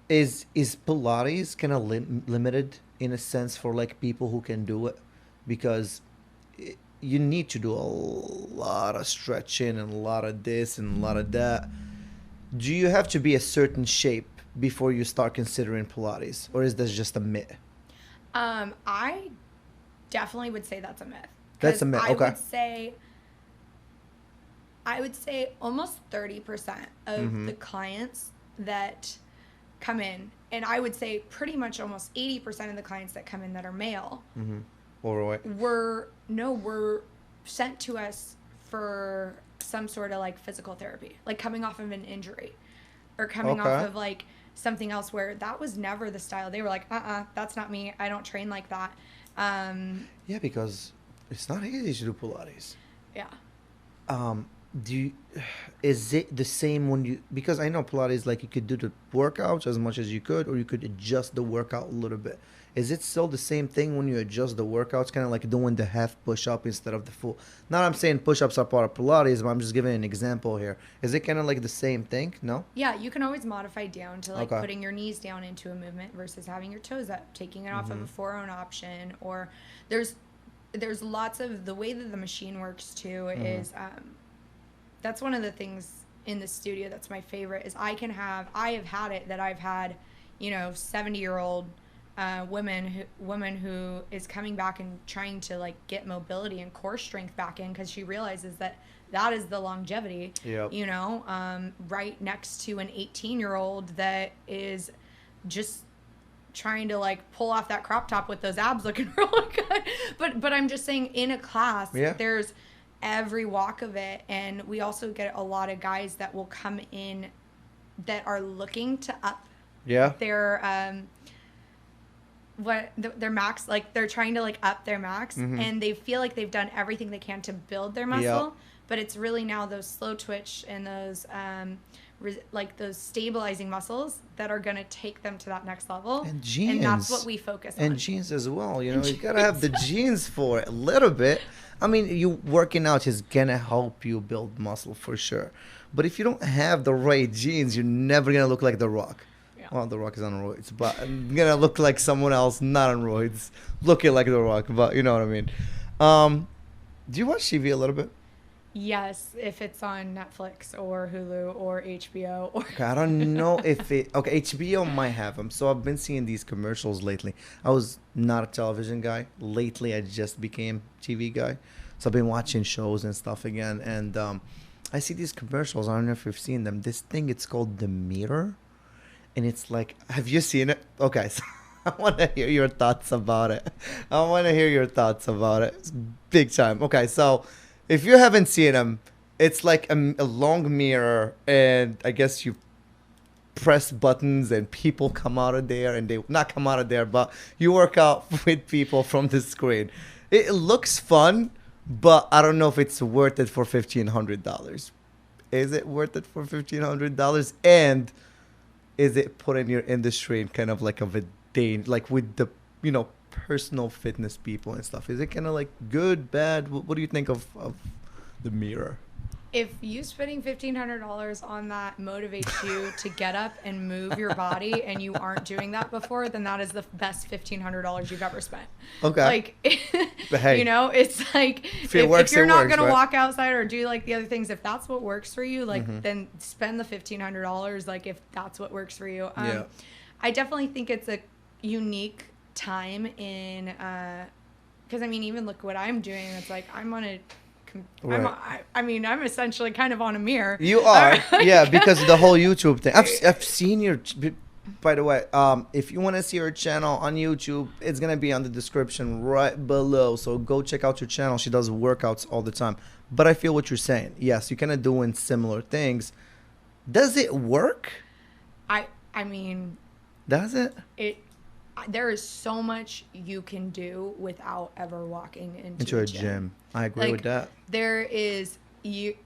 Is Pilates kind of limited in a sense for like people who can do it, because you need to do a lot of stretching and a lot of this and a lot of that. Do you have to be a certain shape before you start considering Pilates, or is this just a myth? I definitely would say that's a myth. That's a myth. Okay. I would say almost 30% of the clients that come in, and I would say pretty much almost 80% of the clients that come in that are male, Overweight. were sent to us for some sort of like physical therapy, like coming off of an injury or coming off of like something else where that was never the style. They were like, that's not me. I don't train like that. Yeah, because it's not easy to do Pilates. Yeah. Is it the same when you, because I know Pilates, like you could do the workouts as much as you could, or you could adjust the workout a little bit. Is it still the same thing when you adjust the workouts, kind of like doing the half push-up instead of the full? Not I'm saying push-ups are part of Pilates, but I'm just giving an example here. Is it kind of like the same thing? No? Yeah, you can always modify down to like putting your knees down into a movement versus having your toes up, taking it off of a forearm option, or there's lots of, the way that the machine works too is that's one of the things in the studio that's my favorite is I have had it that I've had, 70-year-old woman who is coming back and trying to like get mobility and core strength back in because she realizes that is the longevity. Yep. Right next to an 18-year-old that is just trying to like pull off that crop top with those abs looking really good. But I'm just saying, in a class, there's every walk of it, and we also get a lot of guys that will come in that are looking to up their their max, like they're trying to like up their max, and they feel like they've done everything they can to build their muscle, but it's really now those slow twitch and those like those stabilizing muscles that are going to take them to that next level, and genes, and that's what we focus on. And genes as well, you gotta have the genes for it a little bit. I mean, you working out is gonna help you build muscle for sure, but if you don't have the right genes, you're never gonna look like The Rock. Well, The Rock is on roids, but I'm gonna look like someone else not on roids, looking like The Rock, but you know what I mean. Do you watch TV a little bit? Yes, if it's on Netflix or Hulu or HBO or. I don't know if it. Okay, HBO might have them. So I've been seeing these commercials lately. I was not a television guy. Lately, I just became TV guy. So I've been watching shows and stuff again, and I see these commercials. I don't know if you've seen them. This thing, it's called The Mirror, and it's like, have you seen it? Okay, so I want to hear your thoughts about it. It's big time. Okay, so. If you haven't seen them, it's like a long mirror, and I guess you press buttons and people come out of there, and they not come out of there, but you work out with people from the screen. It looks fun, but I don't know if it's worth it for $1,500. Is it worth it for $1,500? And is it putting your industry in kind of like a danger, like with the, personal fitness people and stuff? Is it kind of like good, bad? What do you think of The Mirror? If you spending $1,500 on that motivates you to get up and move your body, and you aren't doing that before, then that is the best $1,500 you've ever spent. Okay. Like, but hey, it's like if you're not going to walk outside or do like the other things, if that's what works for you, like then spend the $1,500. Like if that's what works for you. I definitely think it's a unique time in because I mean, even look what I'm doing. It's like I'm on a I'm essentially kind of on a mirror. You are. Yeah, because of the whole YouTube thing. I've seen your, by the way, if you want to see her channel on YouTube, it's gonna be on the description right below, so go check out your channel. She does workouts all the time. But I feel what you're saying. Yes, you're kind of doing similar things. Does it work? I mean, does it? there is so much you can do without ever walking into a gym. I agree with that. There is if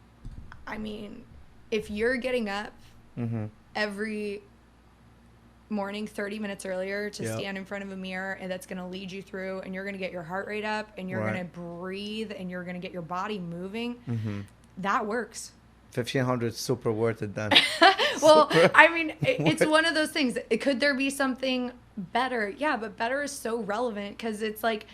you're getting up every morning 30 minutes earlier to stand in front of a mirror, and that's going to lead you through, and you're going to get your heart rate up, and you're going to breathe, and you're going to get your body moving, that works. 1,500 is super worth it then. Well, it's one of those things. Could there be something better? Yeah, but better is so relevant, because it's like,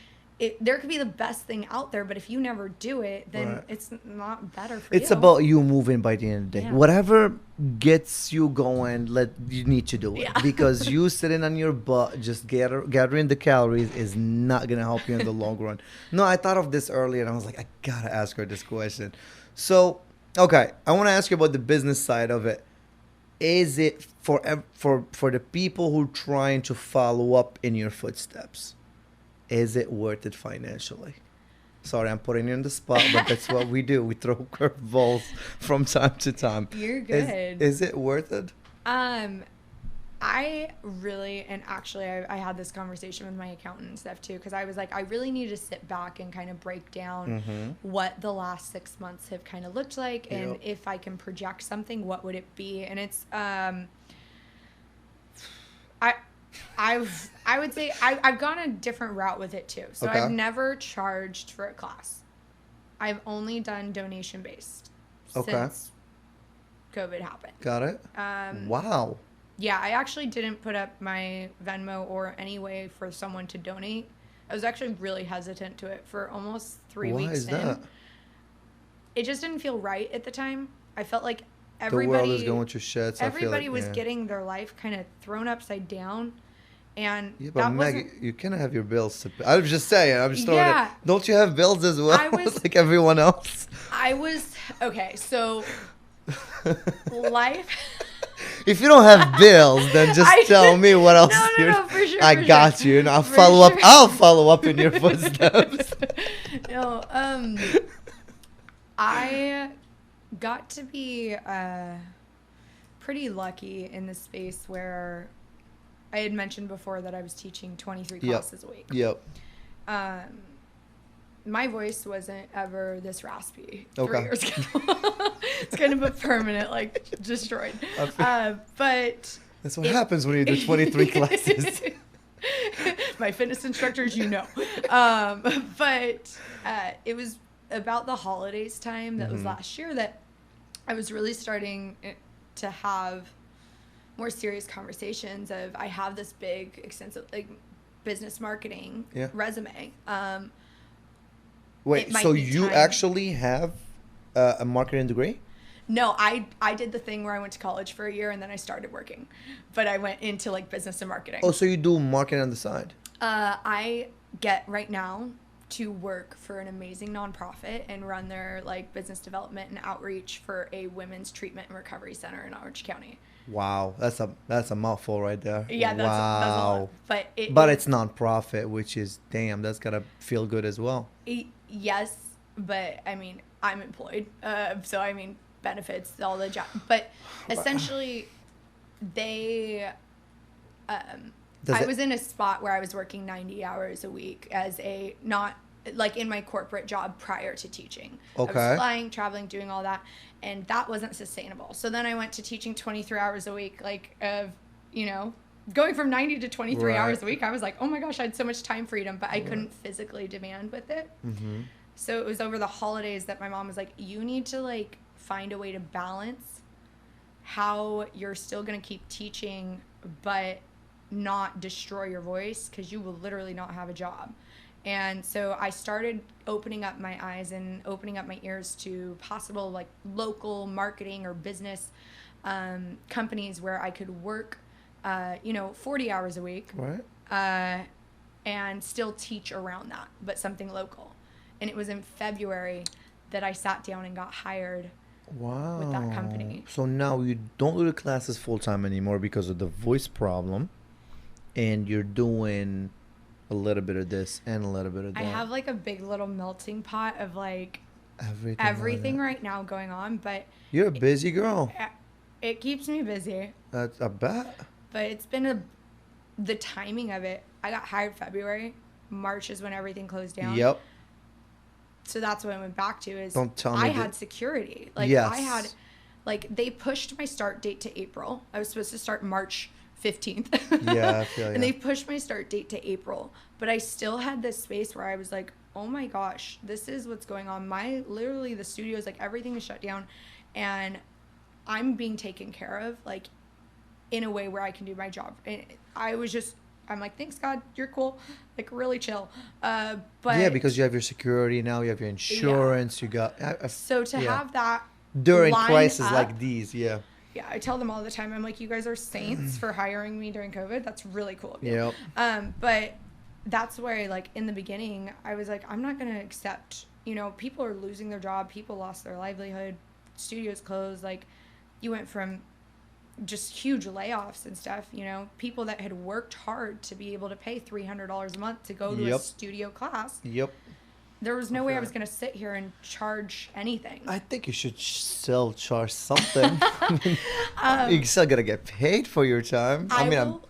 there could be the best thing out there, but if you never do it, then it's not better for you. It's about you moving by the end of the day. Yeah. Whatever gets you going, you need to do it. Yeah. Because you sitting on your butt, just gathering the calories is not going to help you in the long run. No, I thought of this earlier, and I was like, I got to ask her this question. So, okay, I want to ask you about the business side of it. Is it for the people who are trying to follow up in your footsteps? Is it worth it financially? Sorry, I'm putting you on the spot, but that's what we do. We throw curveballs from time to time. You're good. Is it worth it? I really, and actually I had this conversation with my accountant and stuff too, because I was like, I really need to sit back and kind of break down what the last 6 months have kind of looked like, and if I can project something, what would it be? And it's I would say I've gone a different route with it too. So I've never charged for a class. I've only done donation based since COVID happened. Got it. Wow. Yeah, I actually didn't put up my Venmo or any way for someone to donate. I was actually really hesitant to it for almost 3 weeks. Why is that? It just didn't feel right at the time. I felt like everybody, the world is going to shit. Everybody was getting their life kind of thrown upside down. And but Maggie, you can have your bills to pay. I was just saying. I'm just throwing it. Don't you have bills as well, like everyone else? So life. If you don't have bills, then just tell me what else. No, for sure. I got you, and I'll follow up. I'll follow up in your footsteps. No, I got to be pretty lucky in the space where I had mentioned before that I was teaching 23 classes a week. Yep. My voice wasn't ever this raspy 3 years ago. It's kind of a permanent, destroyed. But that's what happens when you do 23 classes. My fitness instructors, but it was about the holidays time that was last year that I was really starting to have more serious conversations of, I have this big, extensive, business marketing resume. Wait, so you actually have a marketing degree? No, I did the thing where I went to college for a year and then I started working. But I went into business and marketing. Oh, so you do marketing on the side? I get right now to work for an amazing nonprofit and run their business development and outreach for a women's treatment and recovery center in Orange County. Wow, that's a mouthful right there. Yeah, that's a lot. But it's nonprofit, which is, damn, that's gotta feel good as well. Yes, but I'm employed, so benefits, all the job. But essentially, I was in a spot where I was working 90 hours a week as not in my corporate job prior to teaching. Okay. I was flying, traveling, doing all that, and that wasn't sustainable. So then I went to teaching 23 hours a week, going from 90 to 23 hours a week. I was like, oh my gosh, I had so much time freedom, but I couldn't physically demand with it. Mm-hmm. So it was over the holidays that my mom was like, you need to find a way to balance how you're still going to keep teaching, but not destroy your voice, because you will literally not have a job. And so I started opening up my eyes and opening up my ears to possible local marketing or business companies where I could work 40 hours a week, and still teach around that, but something local. And it was in February that I sat down and got hired with that company. So now you don't do the classes full time anymore because of the voice problem, and you're doing a little bit of this and a little bit of that. I have a big little melting pot of everything right now going on, but you're a busy girl. It keeps me busy. I bet. But it's been the timing of it, I got hired February. March is when everything closed down. Yep. So that's what I went back to is Don't tell me I had security. Like yes. I had, like they pushed my start date to April. I was supposed to start March 15th. Yeah, I feel And they pushed my start date to April. But I still had this space where I was like, oh my gosh, this is what's going on. Literally the studios, like everything is shut down. And I'm being taken care of, like in a way where I can do my job. And I'm like, thanks God, you're cool. Like really chill. But yeah, because you have your security now, you have your insurance, you got. So to have that during line crises up, like these, yeah. Yeah, I tell them all the time. I'm like, you guys are saints for hiring me during COVID. That's really cool of you. Yep. But that's where, like, in the beginning, I was like, I'm not going to accept, people are losing their job. People lost their livelihood. Studios closed. Like, you went from just huge layoffs and stuff, people that had worked hard to be able to pay $300 a month to go to a studio class. Yep. There was no way I was going to sit here and charge anything. I think you should still charge something. You still got to get paid for your time.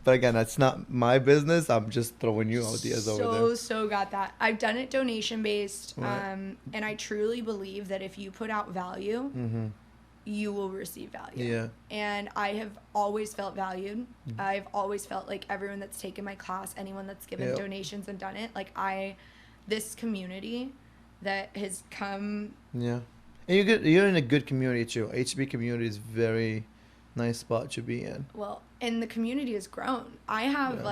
But again, that's not my business. I'm just throwing you ideas over there. So got that. I've done it donation based. Right. And I truly believe that if you put out value, you will receive value. Yeah. And I have always felt valued. I've always felt like everyone that's taken my class, anyone that's given donations and done it, like this community that has come. Yeah. And you're in a good community too. HB community is very nice spot to be in. Well, and the community has grown. I have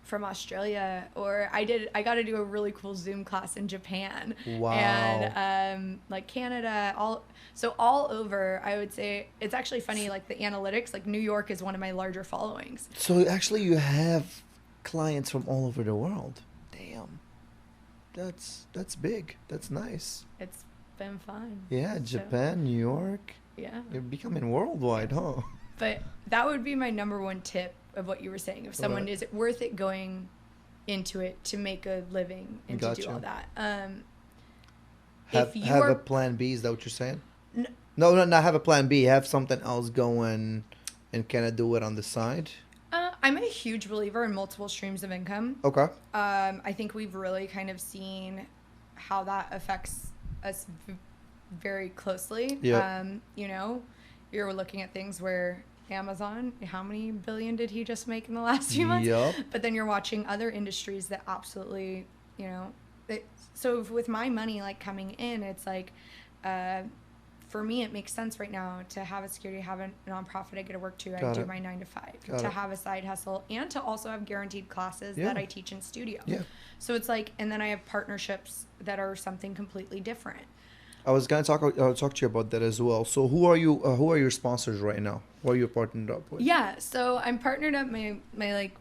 from Australia, or I got to do a really cool Zoom class in Japan. Wow. And like Canada, all over. I would say it's actually funny, like the analytics, like New York is one of my larger followings. So actually you have clients from all over the world. Damn. That's big. That's nice. It's been fun. Yeah, Japan, New York. Yeah. You're becoming worldwide, huh? But that would be my number one tip of what you were saying. If someone, is it worth it going into it to make a living and to do all that? Have a plan B, is that what you're saying? No, not have a plan B. Have something else going and kind of do it on the side. I'm a huge believer in multiple streams of income. Okay. I think we've really kind of seen how that affects us very closely. Yeah. You're looking at things where Amazon, how many billion did he just make in the last few months? Yep. But then you're watching other industries that absolutely, so with my money like coming in, it's like, for me, it makes sense right now to have a security, have a nonprofit I get to work to. I do my 9 to 5, to have a side hustle, and to also have guaranteed classes that I teach in studio. Yeah. So it's like, and then I have partnerships that are something completely different. I was gonna talk to you about that as well. So who are you? Who are your sponsors right now? Who are you partnered up with? Yeah, so I'm partnered up. My like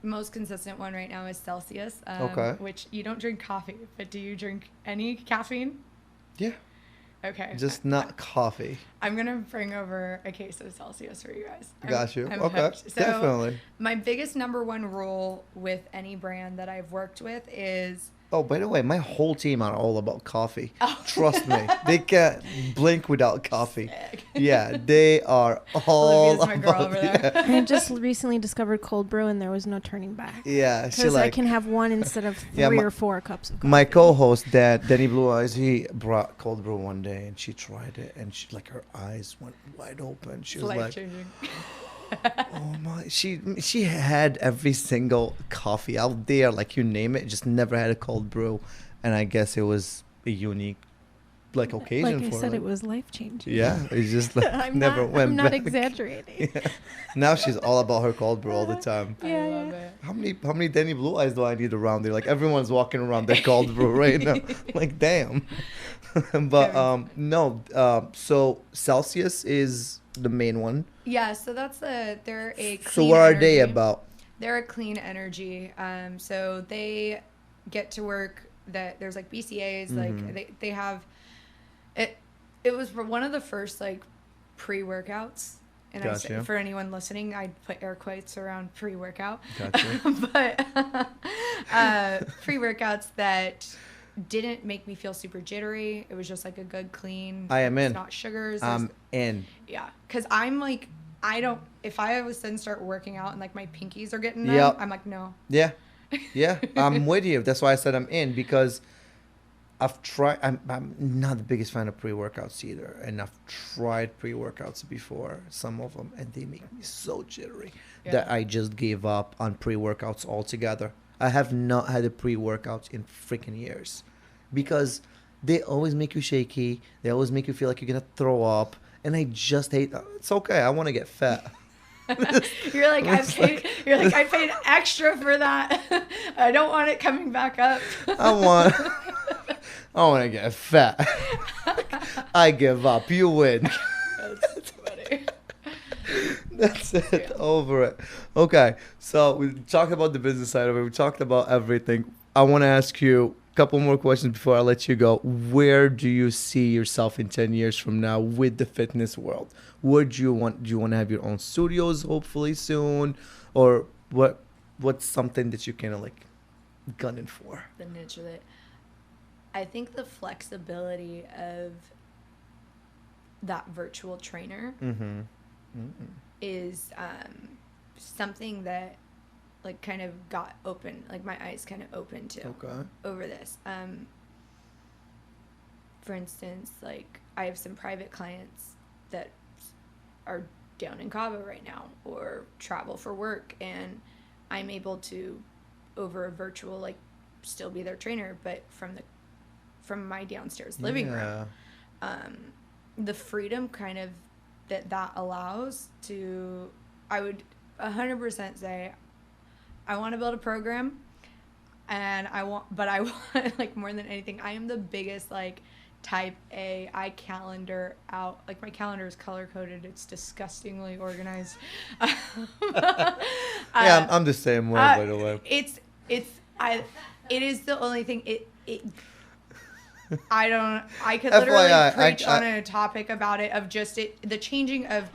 most consistent one right now is Celsius. Which you don't drink coffee, but do you drink any caffeine? Yeah. Okay. Just not coffee. I'm going to bring over a case of Celsius for you guys. Got you. Okay. So definitely. My biggest number one rule with any brand that I've worked with is... Oh, by the way, my whole team are all about coffee. Oh. Trust me. They can't blink without coffee. Sick. Yeah, they are all Olivia's my girl over there. I just recently discovered cold brew and there was no turning back. Yeah, because I can have one instead of three or 4 cups of coffee. My co-host, Danny Blue Eyes, he brought cold brew one day and she tried it and her eyes went wide open. She was life-changing. Oh my! She had every single coffee out there, like you name it, just never had a cold brew, and I guess it was a unique, occasion for her. Like I said, it was life changing. Yeah, it's just went back. I'm not exaggerating. Yeah. Now she's all about her cold brew all the time. Yeah, I love it. How many Danny Blue Eyes do I need around there? Like everyone's walking around their cold brew right now. Like damn. But so Celsius is the main one. Yeah, so they're a clean So what are energy. they about? They're a clean energy. So they get to work that there's BCAAs, they have it was one of the first pre-workouts. And gotcha. for anyone listening, I'd put air quotes around pre-workout. Gotcha. But pre-workouts that didn't make me feel super jittery. It was just a good clean. I am in. It's not sugars. I'm in. Yeah, because I'm if I all of a sudden start working out and like my pinkies are getting numb, I'm like, no. Yeah. Yeah. I'm with you. That's why I said I'm in, because I've tried, I'm not the biggest fan of pre-workouts either. And I've tried pre-workouts before, some of them, and they make me so jittery that I just gave up on pre-workouts altogether. I have not had a pre-workout in freaking years because they always make you shaky. They always make you feel like you're going to throw up. And I just hate, it's okay. I want to get fat. You're like, I paid extra for that. I don't want it coming back up. I want to get fat. I give up. You win. That's funny. That's it. Yeah. Over it. Okay. So we talked about the business side of it. We talked about everything. I want to ask you a couple more questions before I let you go. Where do you see yourself in 10 years from now with the fitness world? Do you want to have your own studios hopefully soon? Or what's something that you're kind of like gunning for? The niche of it. I think the flexibility of that virtual trainer is something that like kind of got open, like my eyes kind of opened to over this. For instance, like I have some private clients that are down in Cabo right now or travel for work, and I'm able to over a virtual like still be their trainer, but from my downstairs living room. The freedom kind of that allows to, I would 100% say I want to build a program, and I want like more than anything, I am the biggest like type A. I calendar out, like my calendar is color coded. It's disgustingly organized. I'm the same way, by the way. It is the only thing I could literally preach on a topic about it of just the changing of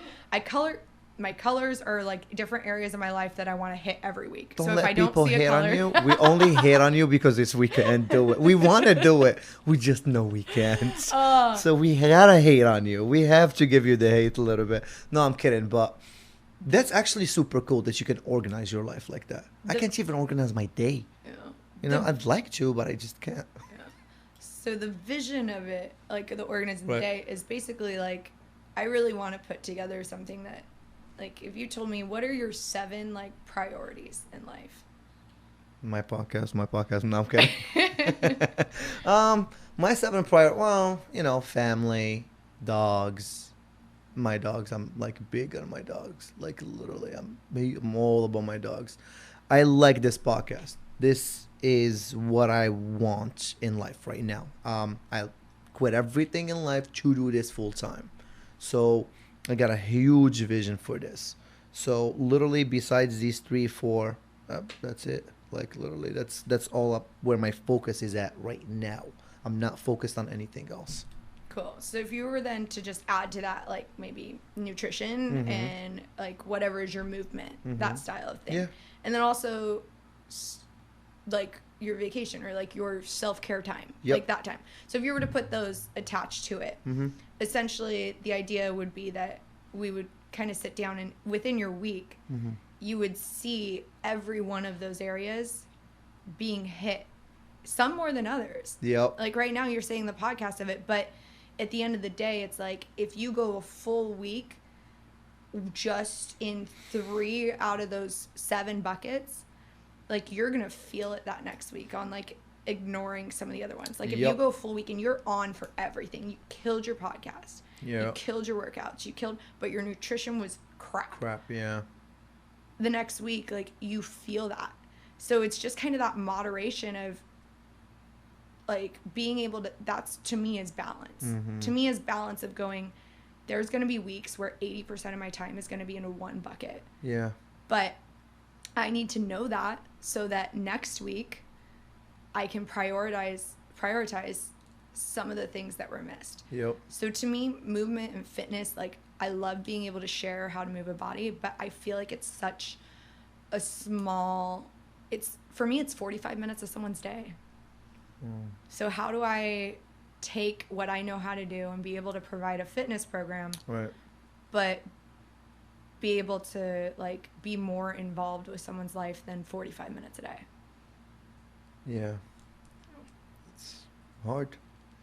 my colors are like different areas of my life that I want to hit every week. So if I don't see a color, on you. We only hate on you because we can't do it. We want to do it. We just know we can't. So we gotta hate on you. We have to give you the hate a little bit. No, I'm kidding, but that's actually super cool that you can organize your life like that. I can't even organize my day. Yeah. You know, I'd like to, but I just can't. So the vision of it, like the organizing the day, is basically like, I really want to put together something that, like, if you told me, what are your 7 like priorities in life? My podcast. No, I'm kidding. My 7 well, you know, family, dogs. My dogs, I'm like big on my dogs. Like literally, I'm all about my dogs. I like this podcast. This is what I want in life right now. I quit everything in life to do this full time. So I got a huge vision for this. So literally besides these 3, 4, that's it. Like literally that's all up where my focus is at right now. I'm not focused on anything else. Cool. So if you were then to just add to that, like maybe nutrition and like whatever is your movement, that style of thing. Yeah. And then also like your vacation or like your self-care time, like that time. So if you were to put those attached to it, essentially the idea would be that we would kind of sit down and within your week, you would see every one of those areas being hit, some more than others. Yep. Like right now you're saying the podcast of it, but at the end of the day, it's like if you go a full week just in 3 out of those 7 buckets, like you're gonna feel it that next week on like ignoring some of the other ones. Like if you go a full week and you're on for everything, you killed your podcast, you killed your workouts, but your nutrition was crap. The next week, like you feel that. So it's just kind of that moderation of like being able to, that's to me is balance. To me is balance of going, there's going to be weeks where 80% of my time is going to be in a 1 bucket. Yeah. But I need to know that so that next week I can prioritize some of the things that were missed. Yep. So to me, movement and fitness, like I love being able to share how to move a body, but I feel like it's such a small, for me, it's 45 minutes of someone's day. So how do I take what I know how to do and be able to provide a fitness program, but be able to like be more involved with someone's life than 45 minutes a day. Yeah. It's hard.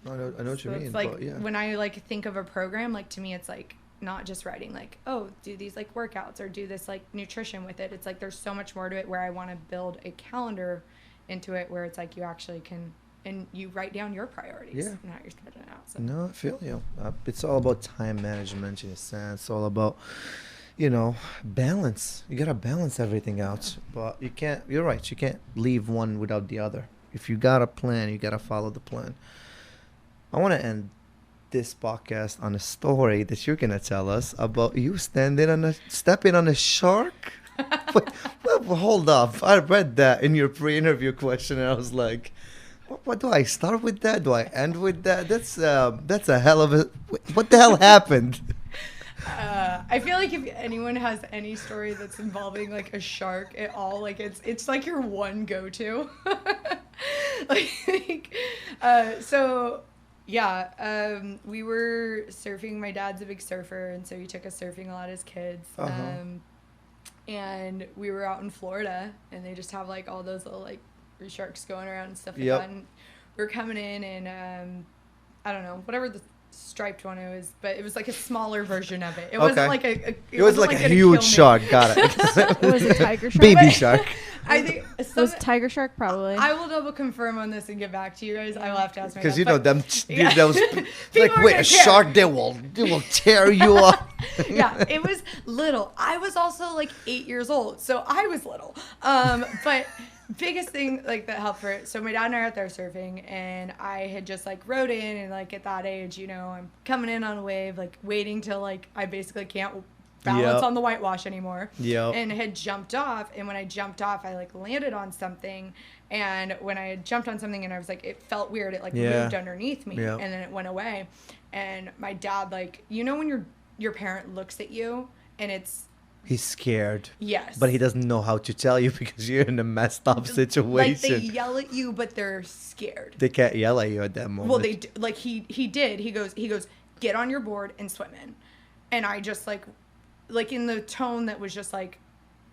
I know what you mean. It's like but yeah. when I like think of a program, like to me it's like not just writing like, oh, do these like workouts or do this like nutrition with it. It's like there's so much more to it where I want to build a calendar into it where it's like you actually can, and you write down your priorities and how you're spending it out. So. No, I feel you. It's all about time management in a sense. It's all about, balance. You got to balance everything out. But you can't, you're right, you can't leave one without the other. If you got a plan, you got to follow the plan. I want to end this podcast on a story that you're going to tell us about you stepping on a shark. well, hold up. I read that in your pre-interview question, and I was like, what do I start with that? Do I end with that? That's a hell of a... What the hell happened? I feel like if anyone has any story that's involving like a shark at all, like it's like your one go-to. We were surfing. My dad's a big surfer, and so he took us surfing a lot as kids. And we were out in Florida, and they just have like all those little like sharks going around and stuff like that. And we were coming in, and I don't know, whatever the striped one it was, but it was like a smaller version of it. It wasn't like it was like a huge shark. Got it. It was a tiger shark. Baby shark. I think it was tiger shark probably. I will double confirm on this and get back to you guys. I will have to ask my dad. Because those like, wait, a shark, they will tear you up. Yeah, it was little. I was also like 8 years old, so I was little. But biggest thing like that helped for it. So my dad and I are out there surfing, and I had just like rode in, and like at that age, I'm coming in on a wave, like waiting till like I basically can't balance on the whitewash anymore. And had jumped off, and when I jumped off, I like landed on something, and when I had jumped on something and I was like, it felt weird, it like moved underneath me, and then it went away. And my dad, like, when your parent looks at you and he's scared. Yes. But he doesn't know how to tell you because you're in a messed up situation. Like, they yell at you, but they're scared. They can't yell at you at that moment. Well, they do. Like, he did. He goes, get on your board and swim in. And I just, like in the tone that was just like,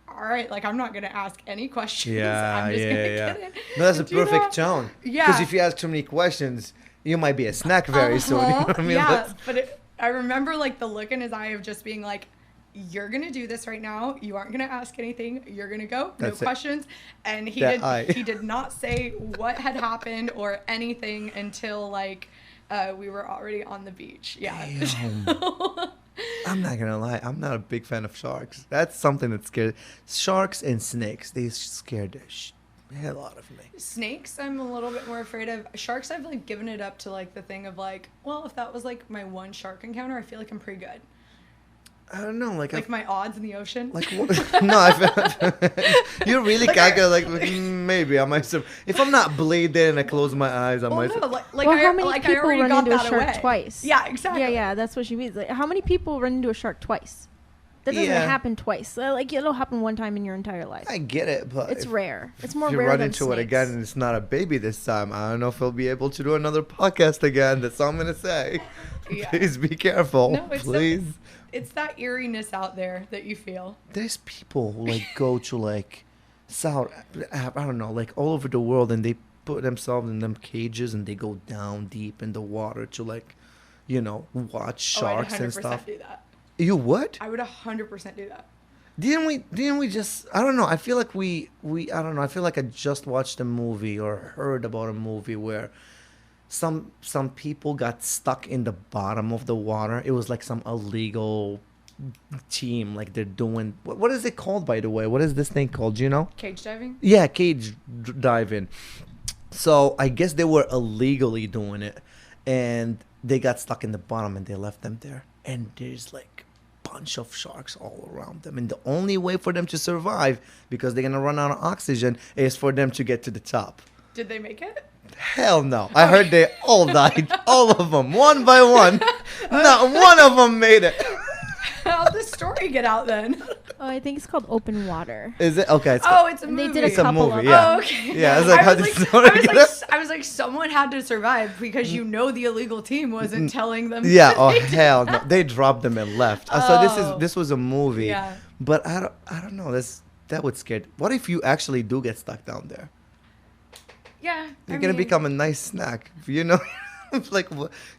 all right, like, I'm not going to ask any questions. I'm just going to get in. No, that's a perfect tone. Yeah. Because if you ask too many questions, you might be a snack very soon. You know what I mean? Yeah, but I remember, like, the look in his eye of just being like, you're going to do this right now. You aren't going to ask anything. You're going to go. No questions. And he did not say what had happened or anything until, like, we were already on the beach. Yeah. I'm not going to lie. I'm not a big fan of sharks. That's something that scares. Sharks and snakes, they scared the hell out of me. Snakes, I'm a little bit more afraid of. Sharks, I've, like, given it up to, like, the thing of, like, well, if that was, like, my one shark encounter, I feel like I'm pretty good. I don't know, like my odds in the ocean. Like no, you really can't go like maybe I might. If I'm not bleeding and I close my eyes, I might. No, how many people run into a shark twice? Yeah, exactly. Yeah, that's what she means. Like, how many people run into a shark twice? That doesn't happen twice. Like, it'll happen one time in your entire life. I get it, but it's rare. It's more rare. If you run into it again and it's not a baby this time, I don't know if I'll be able to do another podcast again. That's all I'm gonna say. Yeah. Please be careful. No, please. It's that eeriness out there that you feel. There's people who like go to like South, I don't know, like all over the world, and they put themselves in them cages and they go down deep in the water to like, watch sharks and stuff. I'd 100% do that. You would? I would 100% do that. Didn't we just, I don't know, I feel like I don't know, I feel like I just watched a movie or heard about a movie where some people got stuck in the bottom of the water. It was like some illegal team, like they're doing, what is it called, by the way? What is this thing called? Do you know? Cage diving? Yeah, cage diving. So I guess they were illegally doing it, and they got stuck in the bottom and they left them there. And there's like a bunch of sharks all around them. And the only way for them to survive, because they're going to run out of oxygen, is for them to get to the top. Did they make it? Hell no. I heard they all died. All of them. One by one. Not one of them made it. How'd the story get out then? Oh, I think it's called Open Water. Is it? Okay. It's a movie. They did a It's a couple movie, of yeah. Oh, okay. Yeah, it's like, how did someone get it? I was like, someone had to survive because the illegal team wasn't telling them. Yeah. Oh hell no! They dropped them and left. So this was a movie. Yeah. But I don't know. That would scare. What if you actually do get stuck down there? Yeah. You're gonna become a nice snack. You know, like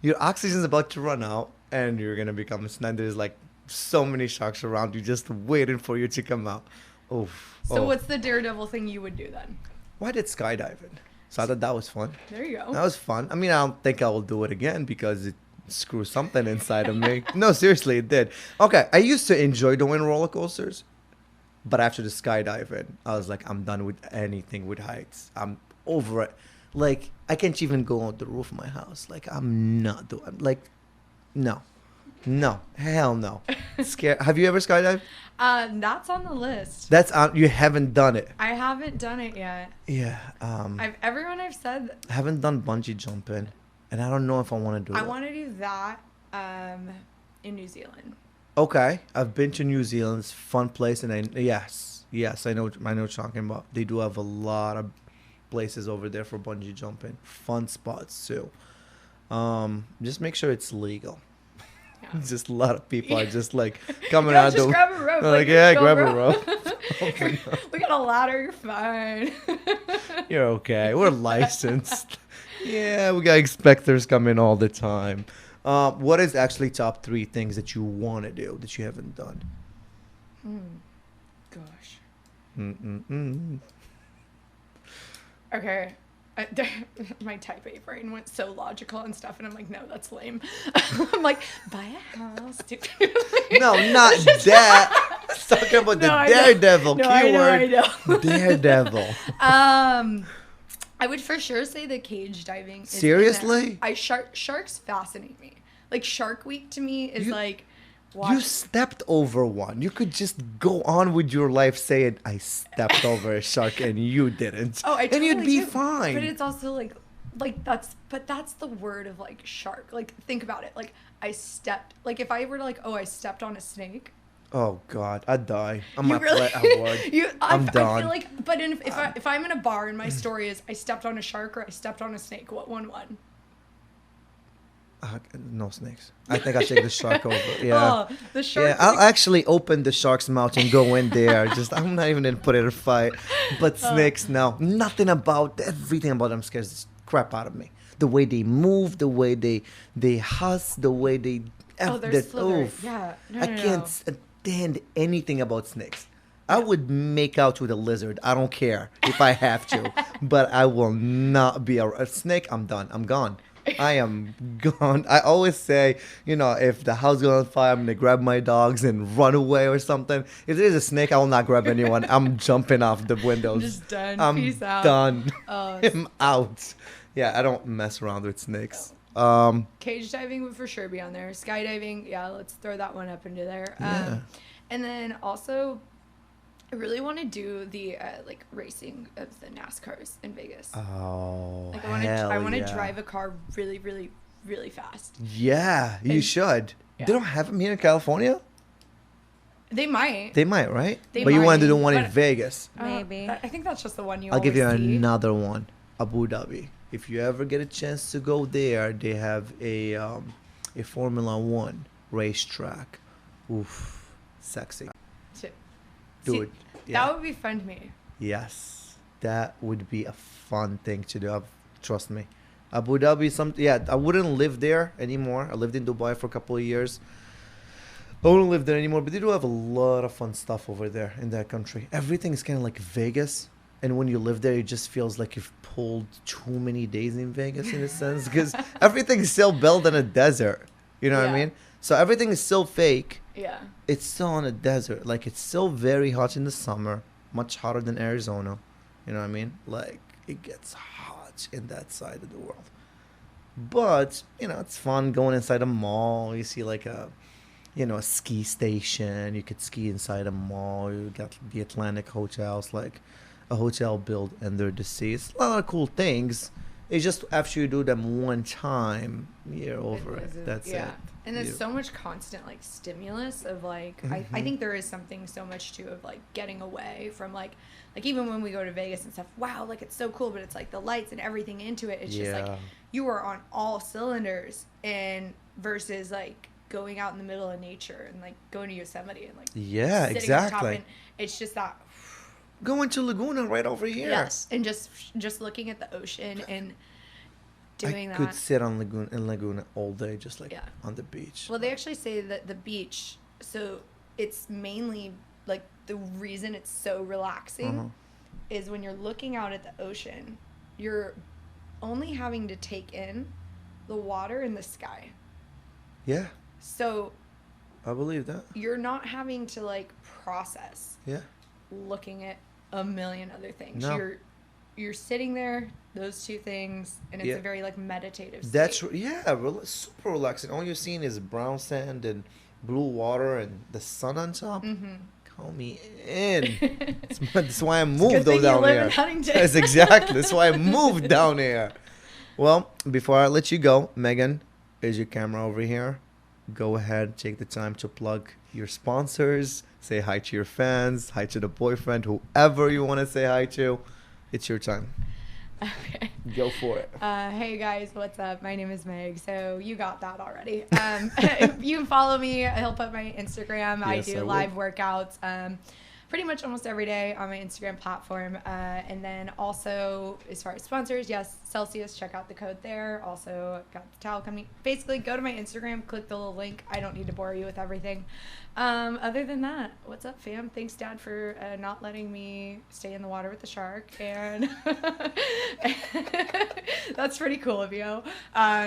your oxygen's about to run out, and you're gonna become a snack. There's like so many sharks around you, just waiting for you to come out. Oof. So what's the daredevil thing you would do then? Why did skydiving? So I thought that was fun. There you go. That was fun. I mean, I don't think I will do it again because it screws something inside of me. No, seriously, it did. Okay, I used to enjoy doing roller coasters, but after the skydiving, I was like, I'm done with anything with heights. I'm over it. Like, I can't even go on the roof of my house. Like, I'm not doing. Like, no, hell no. Scared. Have you ever skydived? That's on the list. That's on. You haven't done it. I haven't done it yet. Yeah. Everyone I've said. I haven't done bungee jumping, and I don't know if I want to do it. I want to do that in New Zealand. Okay, I've been to New Zealand. It's a fun place, and yes, I know what you're talking about. They do have a lot of places over there for bungee jumping. Fun spots too. Just make sure it's legal. Yeah. Just a lot of people are just like coming out. Just grab a rope. Like, yeah, grab a rope. We got a ladder. You're fine. You're okay. We're licensed. Yeah, we got inspectors coming all the time. What is actually top 3 things that you want to do that you haven't done? Gosh. Okay. My type A brain went so logical and stuff, and I'm like, no, that's lame. I'm like, buy a house. No, not that. Talking about the daredevil keyword. I know. Daredevil. I would for sure say the cage diving. Seriously? Sharks fascinate me. Like Shark Week to me is like. You stepped over one. You could just go on with your life saying, I stepped over a shark and you didn't. Oh, I totally and you'd be do. fine. But it's also like that's the word of like shark. Like think about it. Like if I were to like, I stepped on a snake. Oh God, I'd die. I'm done. I'm done. I feel like, but if I'm in a bar and my story is I stepped on a shark or I stepped on a snake, what one won? No snakes. I think I'll take the shark over. Yeah. The shark. Yeah, I'll actually open the shark's mouth and go in there. I'm not even gonna put it in a fight. But snakes, no. Everything about them scares the crap out of me. The way they move, the way they huss, the way they. They're slithering. Yeah. I can't stand anything about snakes. I would make out with a lizard. I don't care if I have to, but I will not be a snake. I'm done. I'm gone. I am gone. I always say, if the house goes on fire, I'm going to grab my dogs and run away or something. If there's a snake, I will not grab anyone. I'm jumping off the windows. I'm just done. I'm Peace out. Done. I'm out. Yeah, I don't mess around with snakes. Cage diving would for sure be on there. Skydiving, yeah, let's throw that one up into there. Yeah. And then also, I really want to do the racing of the NASCARs in Vegas. Oh, I want to drive a car really, really, really fast. Yeah, you should. Yeah. They don't have them here in California? They might. They might, right? But you wanted to do one in Vegas. Maybe. I think that's just the one I'll give you another one. Abu Dhabi. If you ever get a chance to go there, they have a Formula One racetrack. Oof, sexy. Dude, that would be fun to me. Yes, that would be a fun thing to do. Trust me. Abu Dhabi, I wouldn't live there anymore. I lived in Dubai for a couple of years. I wouldn't live there anymore, but they do have a lot of fun stuff over there in that country. Everything is kind of like Vegas. And when you live there, it just feels like you've pulled too many days in Vegas in a sense. Because everything is still built in a desert. You know what I mean? So everything is still fake. Yeah. It's still on a desert. Like, it's still very hot in the summer. Much hotter than Arizona. You know what I mean? Like, it gets hot in that side of the world. But, it's fun going inside a mall. You see, like, a ski station. You could ski inside a mall. You got the Atlantic hotels, like a hotel built under the sea. It's a lot of cool things. It's just after you do them one time, you're over it. That's it. And there's so much constant like stimulus of like I think there is something so much too of like getting away from like even when we go to Vegas and stuff, wow, like it's so cool, but it's like the lights and everything into it. It's just like you are on all cylinders, and versus like going out in the middle of nature and like going to Yosemite and like sitting on top, and it's just that going to Laguna right over here. Yes, and just looking at the ocean and doing that. I could sit on Laguna all day, just like on the beach. Well, they actually say that the beach, so it's mainly like the reason it's so relaxing is when you're looking out at the ocean, you're only having to take in the water and the sky. Yeah. So I believe that. You're not having to like process. Yeah. Looking at a million other things. No. You're sitting there, those two things, and it's a very like meditative state. That's super relaxing. All you're seeing is brown sand and blue water and the sun on top. Call me in. That's why I moved down here. That's exactly. That's why I moved down here. Well, before I let you go, Megan, is your camera over here? Go ahead, take the time to plug your sponsors. Say hi to your fans, hi to the boyfriend, whoever you want to say hi to. It's your time. Okay. Go for it. Hey guys, what's up? My name is Meg. So you got that already. You can follow me. I'll put my Instagram. Yes, I do live workouts pretty much almost every day on my Instagram platform. And then also, as far as sponsors, yes, Celsius, check out the code there. Also, got the towel company. Basically, go to my Instagram, click the little link. I don't need to bore you with everything. Other than that, what's up, fam? Thanks, Dad, for not letting me stay in the water with the shark. And that's pretty cool of you.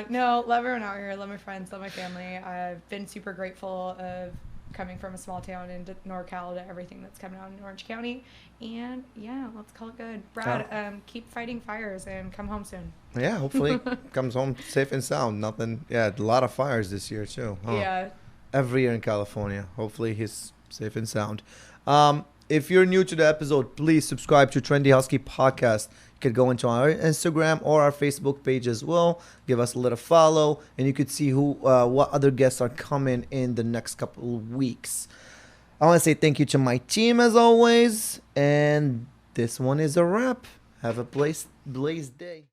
No, love everyone out here. Love my friends. Love my family. I've been super grateful of coming from a small town in NorCal to everything that's coming out in Orange County. And yeah, let's call it good. Brad, keep fighting fires and come home soon. Yeah, hopefully comes home safe and sound. Nothing. Yeah, a lot of fires this year too. Huh? Yeah. Every year in California. Hopefully he's safe and sound. If you're new to the episode, please subscribe to Trendy Husky Podcast. You could go into our Instagram or our Facebook page as well. Give us a little follow, and you could see what other guests are coming in the next couple of weeks. I want to say thank you to my team as always, and this one is a wrap. Have a blazed day.